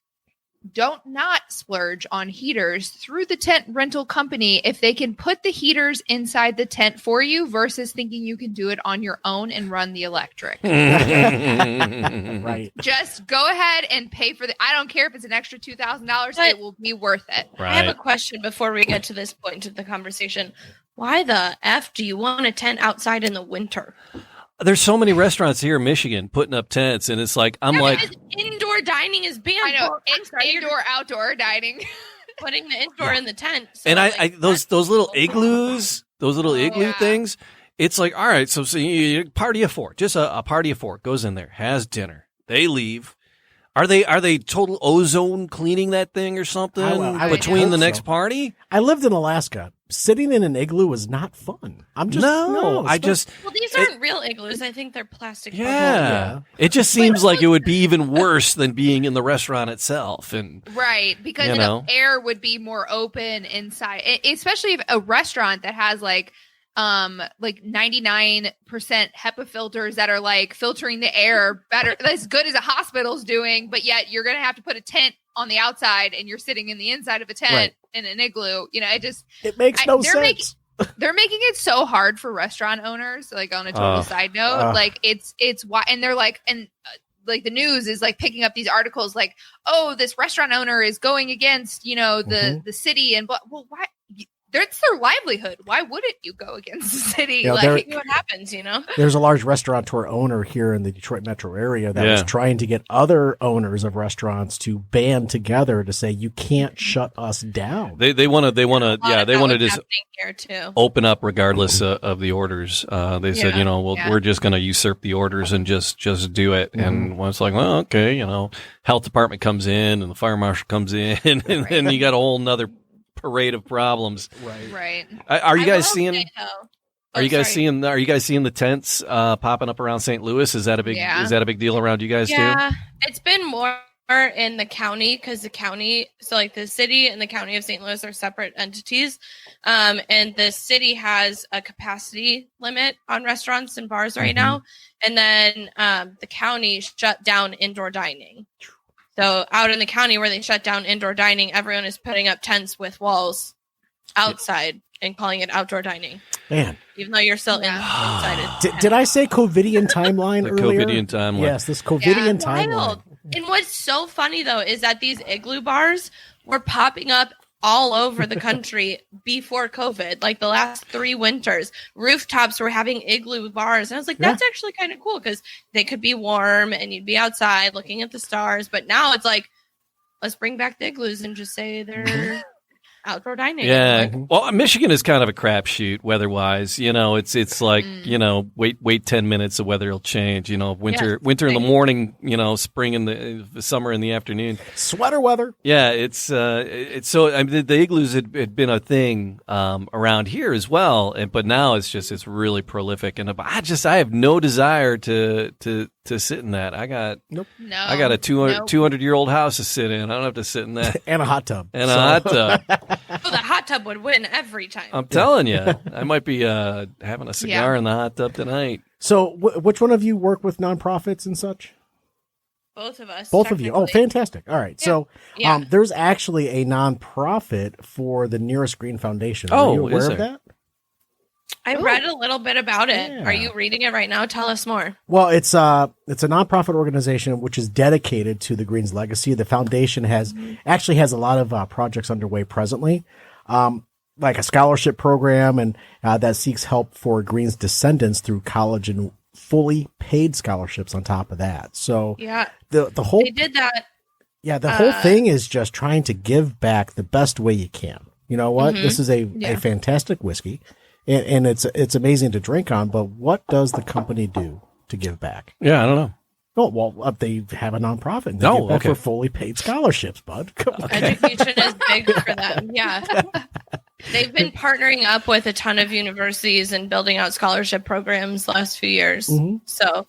not splurge on heaters through the tent rental company if they can put the heaters inside the tent for you versus thinking you can do it on your own and run the electric. Right. Just go ahead and pay for I don't care if it's an extra $2,000, But- it will be worth it. I have a Right. question before we get to this point of the conversation. Why the F do you want a tent outside in the winter? There's so many restaurants here in Michigan putting up tents, and it's like I'm like, Because indoor dining is banned. I know Well, I'm it's sorry, you're indoor outdoor dining. putting the indoor in the tent. So, and I like, those little igloos, those little igloo yeah. things. It's like, all right, so you party of four, just a party of four goes in there, has dinner, they leave. Are they total ozone cleaning that thing or something I would between hope the so. next party? I lived in Alaska. Sitting in an igloo is not fun. I'm just No, I it's just Well, these aren't real igloos. I think they're plastic. bubbles. yeah. It just seems like it would be even worse than being in the restaurant itself. And Right, because You know. the air would be more open inside, especially if a restaurant that has like 99% HEPA filters that are like filtering the air better, as good as a hospital's doing, but yet you're gonna have to put a tent on the outside and you're sitting in the inside of a tent Right. in an igloo. You know, it makes no they're sense. they're making it so hard for restaurant owners. Like on a total side note, like it's why, and they're like, and like the news is like picking up these articles like, oh, this restaurant owner is going against, you know, the city and well, why? That's their livelihood. Why wouldn't you go against the city? Yeah, like, See what happens, you know? There's a large restaurateur owner here in the Detroit metro area that was Yeah. trying to get other owners of restaurants to band together to say, you can't shut us down. they want to A lot of they that want to was just happening here too. open up regardless of the orders. They said, Yeah. you know, well, Yeah. we're just going to usurp the orders and just do it. And it's like, well, okay, you know, health department comes in and the fire marshal comes in, and then you got a whole nother parade of problems. right. Are you I guys will seeing? say, though- Are Oh, you guys sorry. seeing? Are you guys seeing the tents popping up around St. Louis? Is that a big? Yeah. Is that a big deal around you guys too? Yeah, it's been more in the county because the county, so like the city and the county of St. Louis are separate entities, and the city has a capacity limit on restaurants and bars right now, and then the county shut down indoor dining. So out in the county where they shut down indoor dining, everyone is putting up tents with walls outside and calling it outdoor dining, Man, even though you're still inside it. did I say COVIDian timeline The earlier? COVIDian timeline. Yes, this COVIDian Yeah. timeline. Wild. And what's so funny though is that these igloo bars were popping up all over the country before COVID, like the last 3 winters. Rooftops were having igloo bars. And I was like, that's actually kind of cool because they could be warm and you'd be outside looking at the stars. But now it's like, let's bring back the igloos and just say they're outdoor dining. Yeah. Like, Well, Michigan is kind of a crapshoot weather-wise. You know, it's like, you know, wait 10 minutes, the weather will change. You know, winter in the morning, you know, spring in the summer in the afternoon. Sweater weather. Yeah, it's so I mean, the igloos had been a thing around here as well, but now it's really prolific, and I have no desire to sit in that. I got No, I got a 200-year-old house to sit in. I don't have to sit in that And a hot tub. and a hot tub. oh, the hot tub would win every time. I'm telling you, I might be having a cigar in the hot tub tonight. So which one of you work with nonprofits and such? Both of us. Both of you. Oh, technically. fantastic. All right. So Yeah. there's actually a nonprofit for the Nearest Green Foundation. Oh, Are you aware is of there? I read a little bit about it. Yeah. Are you reading it right now? Tell us more. Well, it's a nonprofit organization which is dedicated to the Greens legacy. The foundation actually has a lot of projects underway presently, like a scholarship program, and that seeks help for Greens descendants through college and fully paid scholarships on top of that. So Yeah, the whole they did that. Yeah, the whole thing is just trying to give back the best way you can. You know what? This is a fantastic whiskey, and it's amazing to drink on. But what does the company do to give back? Yeah, I don't know. Oh, well, they have a nonprofit. And they give back for fully paid scholarships, bud. Come on. Education is big for them. Yeah. They've been partnering up with a ton of universities and building out scholarship programs the last few years. So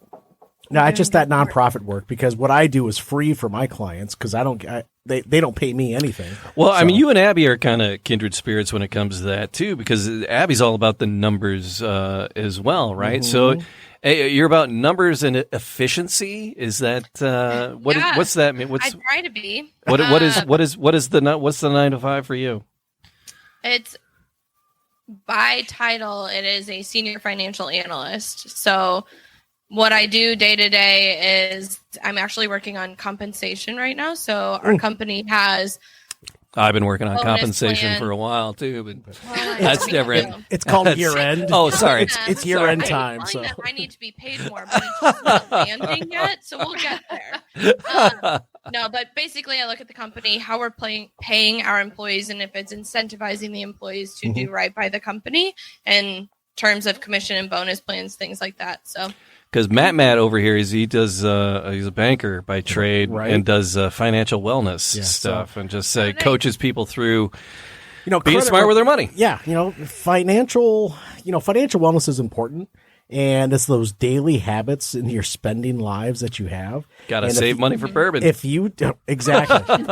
no, it's just that nonprofit work, because what I do is free for my clients, because they don't pay me anything. Well, I mean, you and Abby are kind of kindred spirits when it comes to that too, because Abby's all about the numbers as well, right? So you're about numbers and efficiency. Is that what's that mean? I try to be. What's the 9 to 5 for you? It's by title. It is a senior financial analyst. So what I do day to day is I'm actually working on compensation right now. So our company has. I've been working on bonus compensation plan for a while too, but Well, that's me different. too. It's called year end. Oh, sorry. It's year end I'm time. telling So them I need to be paid more, but it's just not landing yet. So we'll get there. No, but basically, I look at the company, how we're paying our employees, and if it's incentivizing the employees to do right by the company in terms of commission and bonus plans, things like that. So. Because Matt over here, he's a banker by trade, and does financial wellness stuff, and just coaches people through being smart with their money. Yeah, financial wellness is important, and it's those daily habits in your spending lives that you have. Got to save money for bourbon. If you exactly,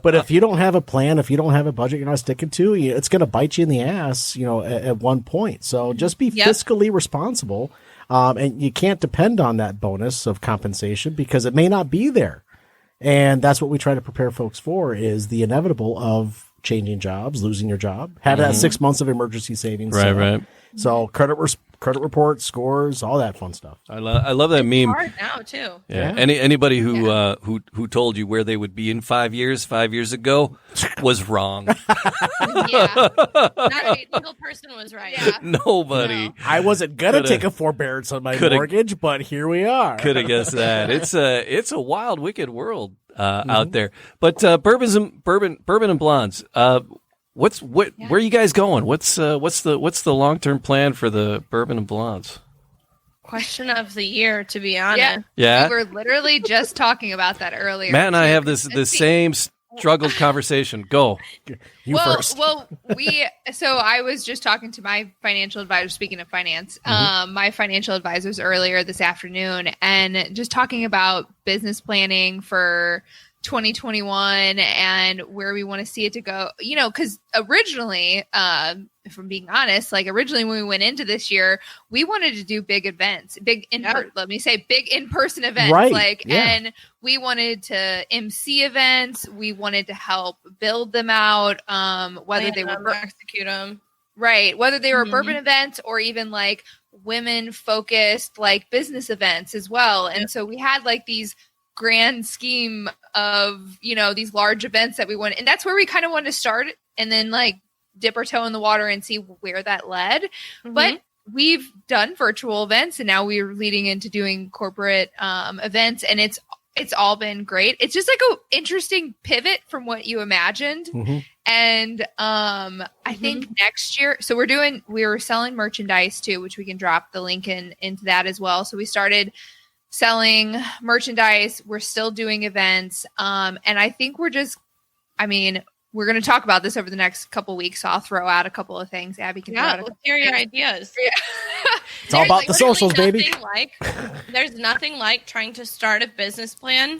but if you don't have a plan, if you don't have a budget, you're not sticking to, it's going to bite you in the ass. At one point. So just be fiscally responsible. And you can't depend on that bonus of compensation because it may not be there. And that's what we try to prepare folks for, is the inevitable of changing jobs, losing your job, have that 6 months of emergency savings. Right. So credit reports, scores, all that fun stuff. I love that meme. Hard now too. Yeah. Anybody who told you where they would be in 5 years ago was wrong. Yeah. Not a single person was right. Yeah. Nobody. No. I wasn't gonna take a forbearance on my mortgage, but here we are. Could have guessed that. It's a wild, wicked world out there. But bourbon and blondes. Where are you guys going? What's the long-term plan for the bourbon and blondes? Question of the year, to be honest. Yeah. We were literally just talking about that earlier. Matt and I have the same struggled conversation. Go. You first. So I was just talking to my financial advisor, speaking of finance, my financial advisors earlier this afternoon, and just talking about business planning for 2021 and where we want to see it to go, because originally, if I'm being honest, originally when we went into this year, we wanted to do big events, big in-person events, right. And we wanted to MC events. We wanted to help build them out, whether they were execute them. Right. Whether they were bourbon events or even women focused business events as well. And so we had these grand scheme of, these large events that we want. And that's where we kind of wanted to start and then dip our toe in the water and see where that led. But we've done virtual events and now we're leading into doing corporate events, and it's all been great. It's just a interesting pivot from what you imagined. And I think next year, so we were selling merchandise too, which we can drop the link into that as well. So we started selling merchandise. We're still doing events. And I think we're going to talk about this over the next couple of weeks. So I'll throw out a couple of things. Abby can throw out let's hear your ideas. It's all about the socials, baby. There's nothing like trying to start a business plan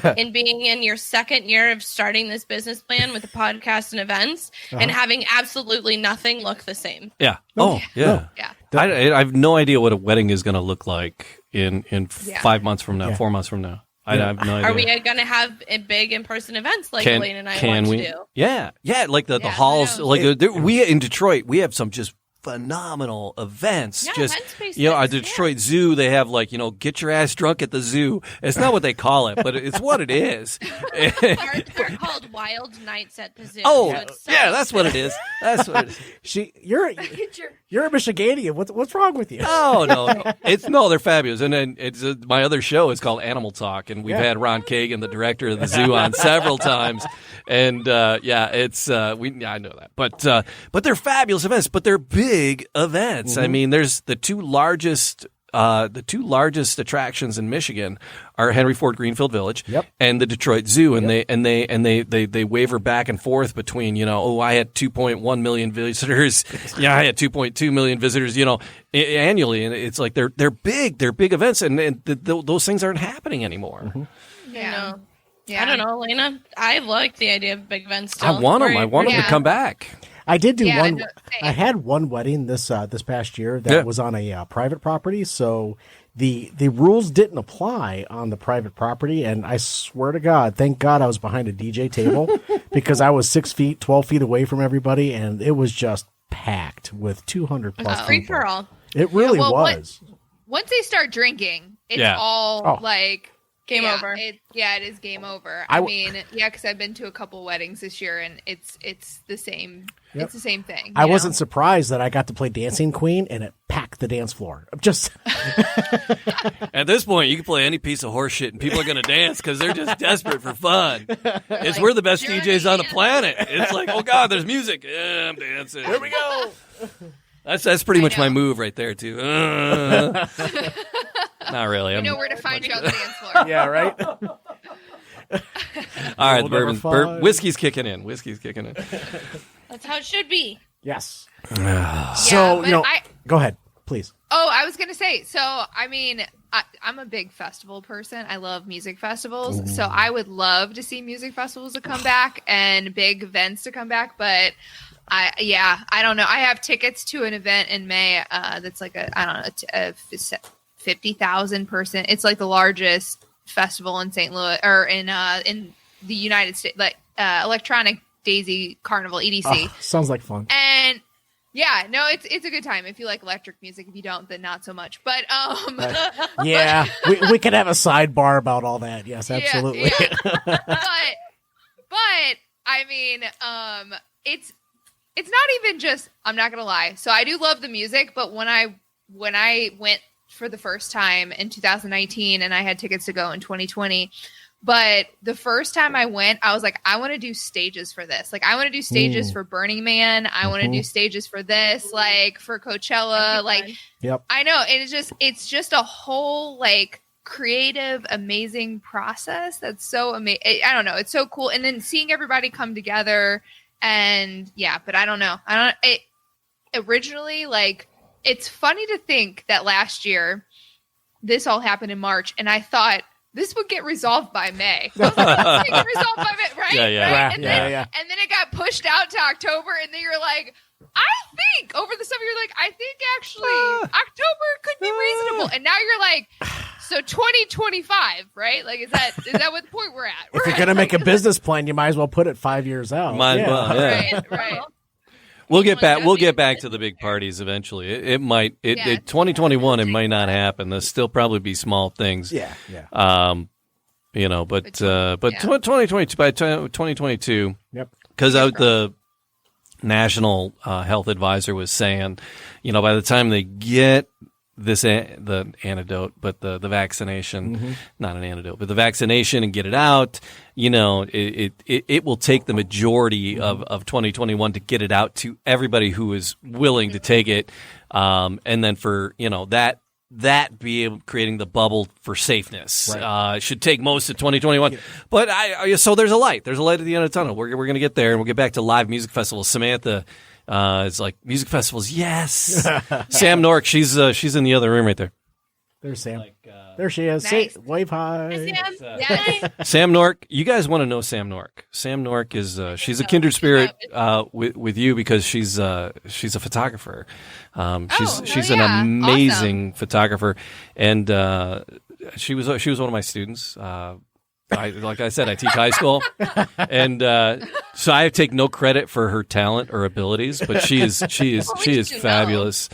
and being in your second year of starting this business plan with a podcast and events and having absolutely nothing look the same. Yeah. Oh, yeah. Yeah. I have no idea what a wedding is going to look like in 5 months from now, 4 months from now. I have no idea. Are we going to have a big in-person events like Elaine and I want to do? Yeah. Yeah. The halls, we in Detroit, we have some just phenomenal events. Yeah, Just, event space our things, Detroit Zoo, they have like, get your ass drunk at the zoo. It's not what they call it, but it's what it is. They're called Wild Nights at the Zoo. Oh, so it's yeah, that's what it is. That's what it is. You're a Michiganian. What's wrong with you? Oh, no. They're fabulous. And then it's my other show is called Animal Talk, and we've had Ron Kagan, the director of the zoo, on several times. And I know that. But they're fabulous events, but they're big events. I mean, there's the two largest attractions in Michigan are Henry Ford Greenfield Village and the Detroit Zoo, and they waver back and forth between I had 2.1 million visitors, I had 2.2 million visitors, annually, and it's like they're big events, and those things aren't happening anymore. Yeah. I don't know, Elena. I like the idea of big events. Still. I want them to come back. I did do one. No, I had one wedding this past year that was on a private property, so the rules didn't apply on the private property. And I swear to God, thank God I was behind a DJ table because I was 12 feet away from everybody, and it was just packed with 200 plus people. Free for all. It really was. Once they start drinking, it's all like. Game over. It is game over. Because I've been to a couple weddings this year, and it's the same. Yep. It's the same thing. I wasn't surprised that I got to play Dancing Queen, and it packed the dance floor. Just at this point, you can play any piece of horse shit, and people are going to dance because they're just desperate for fun. We're the best DJs on the planet. It's like, oh God, there's music. Yeah, I'm dancing. Here we go. That's pretty much my move right there too. Not really. I know where to find you on the dance floor. Yeah, right. All right, the whiskey's kicking in. That's how it should be. Yes. So go ahead, please. Oh, I was gonna say. So I'm a big festival person. I love music festivals. Ooh. So I would love to see music festivals to come back and big events to come back, but. I don't know. I have tickets to an event in May that's like a 50,000 person. It's like the largest festival in St. Louis or in the United States, like Electronic Daisy Carnival EDC. Oh, sounds like fun. And it's a good time if you like electric music. If you don't, then not so much. But we could have a sidebar about all that. Yes, absolutely. Yeah. but I mean, it's not even just, I'm not going to lie. So I do love the music, but when I went for the first time in 2019 and I had tickets to go in 2020, but the first time I went, I was like, I want to do stages for this. Like, I want to do stages for Burning Man. I want to do stages for this, like for Coachella. Like, I know. And it's just a whole like creative, amazing process. That's so amazing. I don't know. It's so cool. And then seeing everybody come together. And but I don't know. Originally, like, it's funny to think that last year this all happened in March, and I thought this would get resolved by May. I was like, this would get resolved by May, right? Yeah. Right? And then it got pushed out to October, and then you're like, I think over the summer, you're like, I think actually October could be reasonable. And now you're like, so 2025, right? Like, is that what the point we're at? If you're going to make a business plan, you might as well put it 5 years out. Right. We'll get back to the big parties eventually. It might 2021 it might not happen. There'll still probably be small things. Yeah. But 2022 by 2022. Yep. Because the National Health Advisor was saying, by the time they get the antidote, but the vaccination, not an antidote, but the vaccination and get it out, it will take the majority of 2021 to get it out to everybody who is willing to take it. And then for, that be able creating the bubble for safeness, should take most of 2021. But so there's a light at the end of the tunnel. We're going to get there, and we'll get back to live music festivals. Samantha, it's like music festivals. Yes. Sam Nork, she's in the other room right there. There's Sam. There she is. Nice. Wave hi. Sam. Sam Nork. You guys want to know Sam Nork. Sam Nork is she's a kindred spirit with you because she's a photographer. She's an amazing photographer, and she was one of my students. like I said, I teach high school, and so I take no credit for her talent or abilities, but she is fabulous.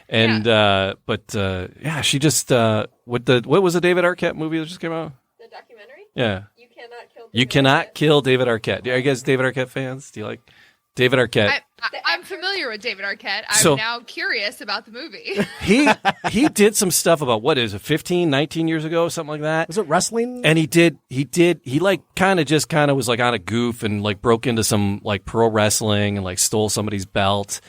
And she just what was the David Arquette movie that just came out? The documentary? Yeah. You cannot kill David Arquette. Are you guys David Arquette fans? Do you like David Arquette? I'm familiar with David Arquette. I'm now curious about the movie. He did some stuff about, what is it, 15, 19 years ago, something like that. Was it wrestling? And he like kind of was like on a goof and like broke into some like pro wrestling and like stole somebody's belt.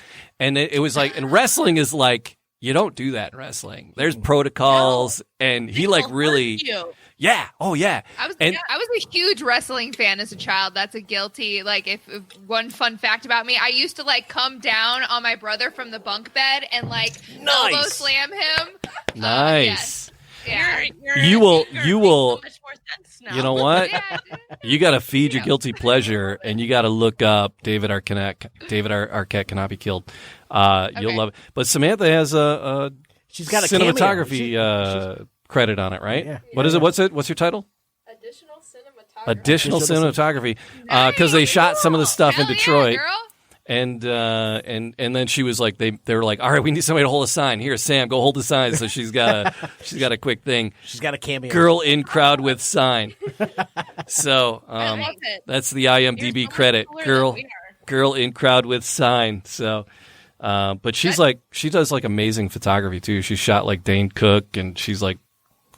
And it was like, and wrestling is like, you don't do that in wrestling. There's protocols, and he like really, yeah. Oh yeah. I was a huge wrestling fan as a child. That's a guilty, like, if one fun fact about me, I used to like come down on my brother from the bunk bed and like elbow slam him. Nice. Yeah. You will. So much more sense now. You know what? Yeah. You got to feed your guilty pleasure, and you got to look up David Arquette. David Arquette cannot be killed. You'll love it. But Samantha has a she's got a cinematography credit on it, right? Yeah. What is it? What's your title? Additional cinematography. Because they shot some of the stuff in Hell Detroit. yeah, girl. And then she was like, they were like, all right, we need somebody to hold a sign. Here, Sam, go hold the sign. So she's got a quick thing. She's got a cameo. Girl in crowd with sign. So I love it. that's the IMDb You're so much credit. cooler Girl, than we are. girl in crowd with sign. So, but she does like amazing photography too. She shot like Dane Cook, and she's like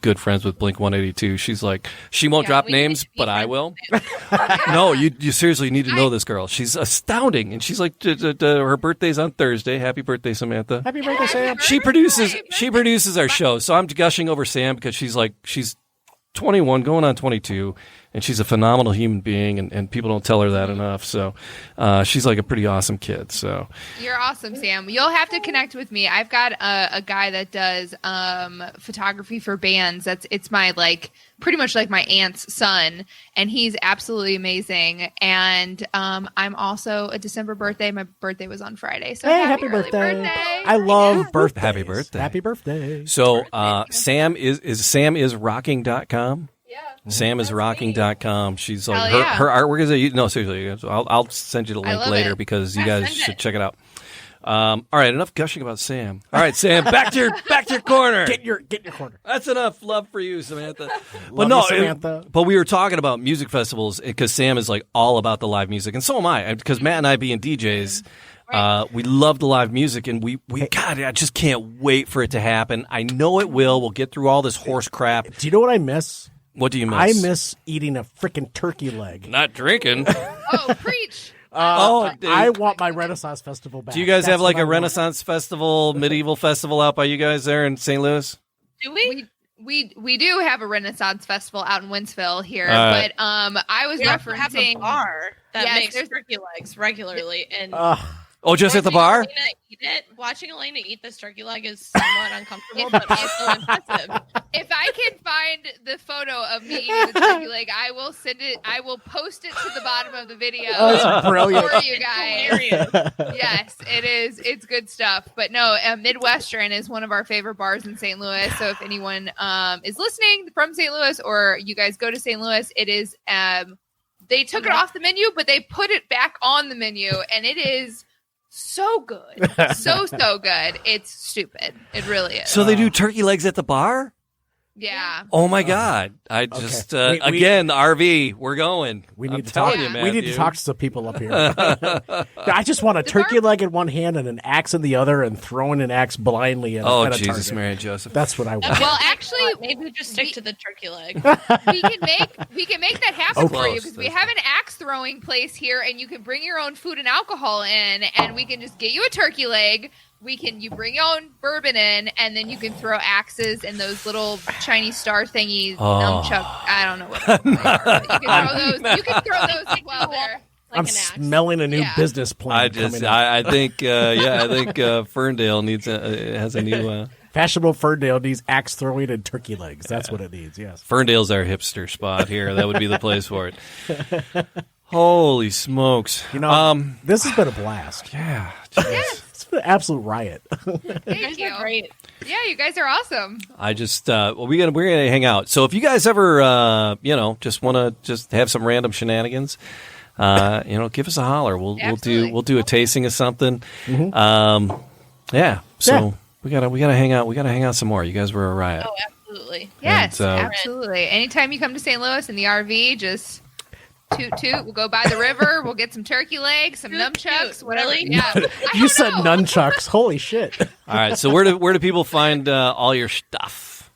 good friends with Blink 182. She's like, she won't drop we need names, to be but I friends will. with No, you seriously need to know this girl. She's astounding, and she's like, her birthday's on Thursday. Happy birthday, Samantha. Happy birthday, Sam. She produces our show, so I'm gushing over Sam because she's 21, going on 22, and she's a phenomenal human being, and people don't tell her that enough. So she's like a pretty awesome kid. So You're awesome, Sam. You'll have to connect with me. I've got a guy that does photography for bands. It's my like pretty much like my aunt's son, and he's absolutely amazing. And I'm also a December birthday. My birthday was on Friday, so Hey, happy early birthday. I love birthdays. Happy birthday. Happy birthday. So Sam is rocking.com. Yeah. SamIsRocking.com. She's like, Hell yeah. her artwork is no, seriously. I'll send you the link love later it. because you Yeah, guys send should it. check it out. All right, enough gushing about Sam. All right, Sam, back to your corner. Get your corner. That's enough love for you, Samantha. Love you, Samantha. But we were talking about music festivals because Sam is like all about the live music, and so am I. Because Matt and I being DJs, we love the live music, and we God, I just can't wait for it to happen. I know it will. We'll get through all this horse crap. Do you know what I miss? What do you miss? I miss eating a freaking turkey leg. Not drinking. Oh, preach! Dude. I want my Renaissance Festival back. Do you guys That's have like what I a want. Renaissance festival, medieval festival out by you guys there in St. Louis? Do we? We do have a Renaissance festival out in Winsville here, Right. but I was We have to have a referencing. bar that Yes, makes there's- turkey legs regularly, and Oh, just at the bar? Watching Elena eat this turkey leg is somewhat uncomfortable, but also impressive. If I can find the photo of me eating the turkey leg, I will send it. I will post it to the bottom of the video That's brilliant. for you guys. Hilarious. Yes, it is. It's good stuff. But no, Midwestern is one of our favorite bars in St. Louis. So if anyone is listening from St. Louis, or you guys go to St. Louis, it is. They took it off the menu, but they put it back on the menu, and it is so good, so good. It's stupid. It really is. So they do turkey legs at the bar? Yeah. Oh my God! I just again the RV. We're going. We I'm need to telling talk. you, man. We need to talk to some people up here. I just want a turkey leg in one hand and an axe in the other, and throwing an axe blindly at, Oh at a Jesus, target. Mary and Joseph. That's what I want. Well, actually, Maybe we just stick to the turkey leg. we can make that happen for you, Close. because we have an axe throwing place here, and you can bring your own food and alcohol in, and we can just get you a turkey leg. You bring your own bourbon in, and then you can throw axes and those little Chinese star thingies, nunchuck. I don't know what they are, but you can throw those. You can throw those as well there. Like I'm an axe. smelling a new Yeah. business plan. coming in. I think Ferndale has a new. Fashionable Ferndale needs axe throwing and turkey legs. That's what it needs. Yes. Ferndale's our hipster spot here. That would be the place for it. Holy smokes! This has been a blast. Yeah. It's been an absolute riot. Thank you. Great. Yeah, you guys are awesome. I just we're gonna hang out. So if you guys ever just want to just have some random shenanigans, give us a holler. We'll do a tasting of something. Mm-hmm. So we gotta hang out. We gotta hang out some more. You guys were a riot. Oh, absolutely. Yes, And, absolutely. Anytime you come to St. Louis in the RV, just toot toot. We'll go by the river. We'll get some turkey legs, some nunchucks, whatever. Really? Yeah. You said nunchucks. Holy shit. All right. So where do people find all your stuff?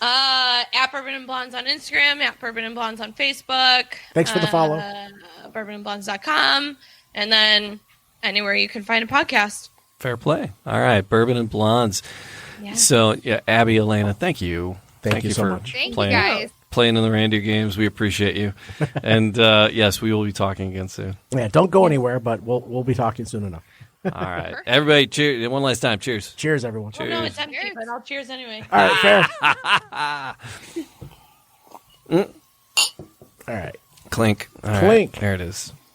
At Bourbon and Blondes on Instagram, at Bourbon and Blondes on Facebook. Thanks for the follow. bourbonandblondes.com, and then anywhere you can find a podcast. Fair play. All right. Bourbon and Blondes. Yeah. So Abby, Elena, thank you. Thank you so for much. Thank playing, you guys. playing in the reindeer games. We appreciate you. And yes, we will be talking again soon. Yeah, don't go anywhere, but we'll be talking soon enough. All right. Everybody, cheers. One last time. Cheers. Cheers, everyone. Oh, no, it's empty, but I'll cheers anyway. All right, fair. All right. Clink. All right, Clink. there it is.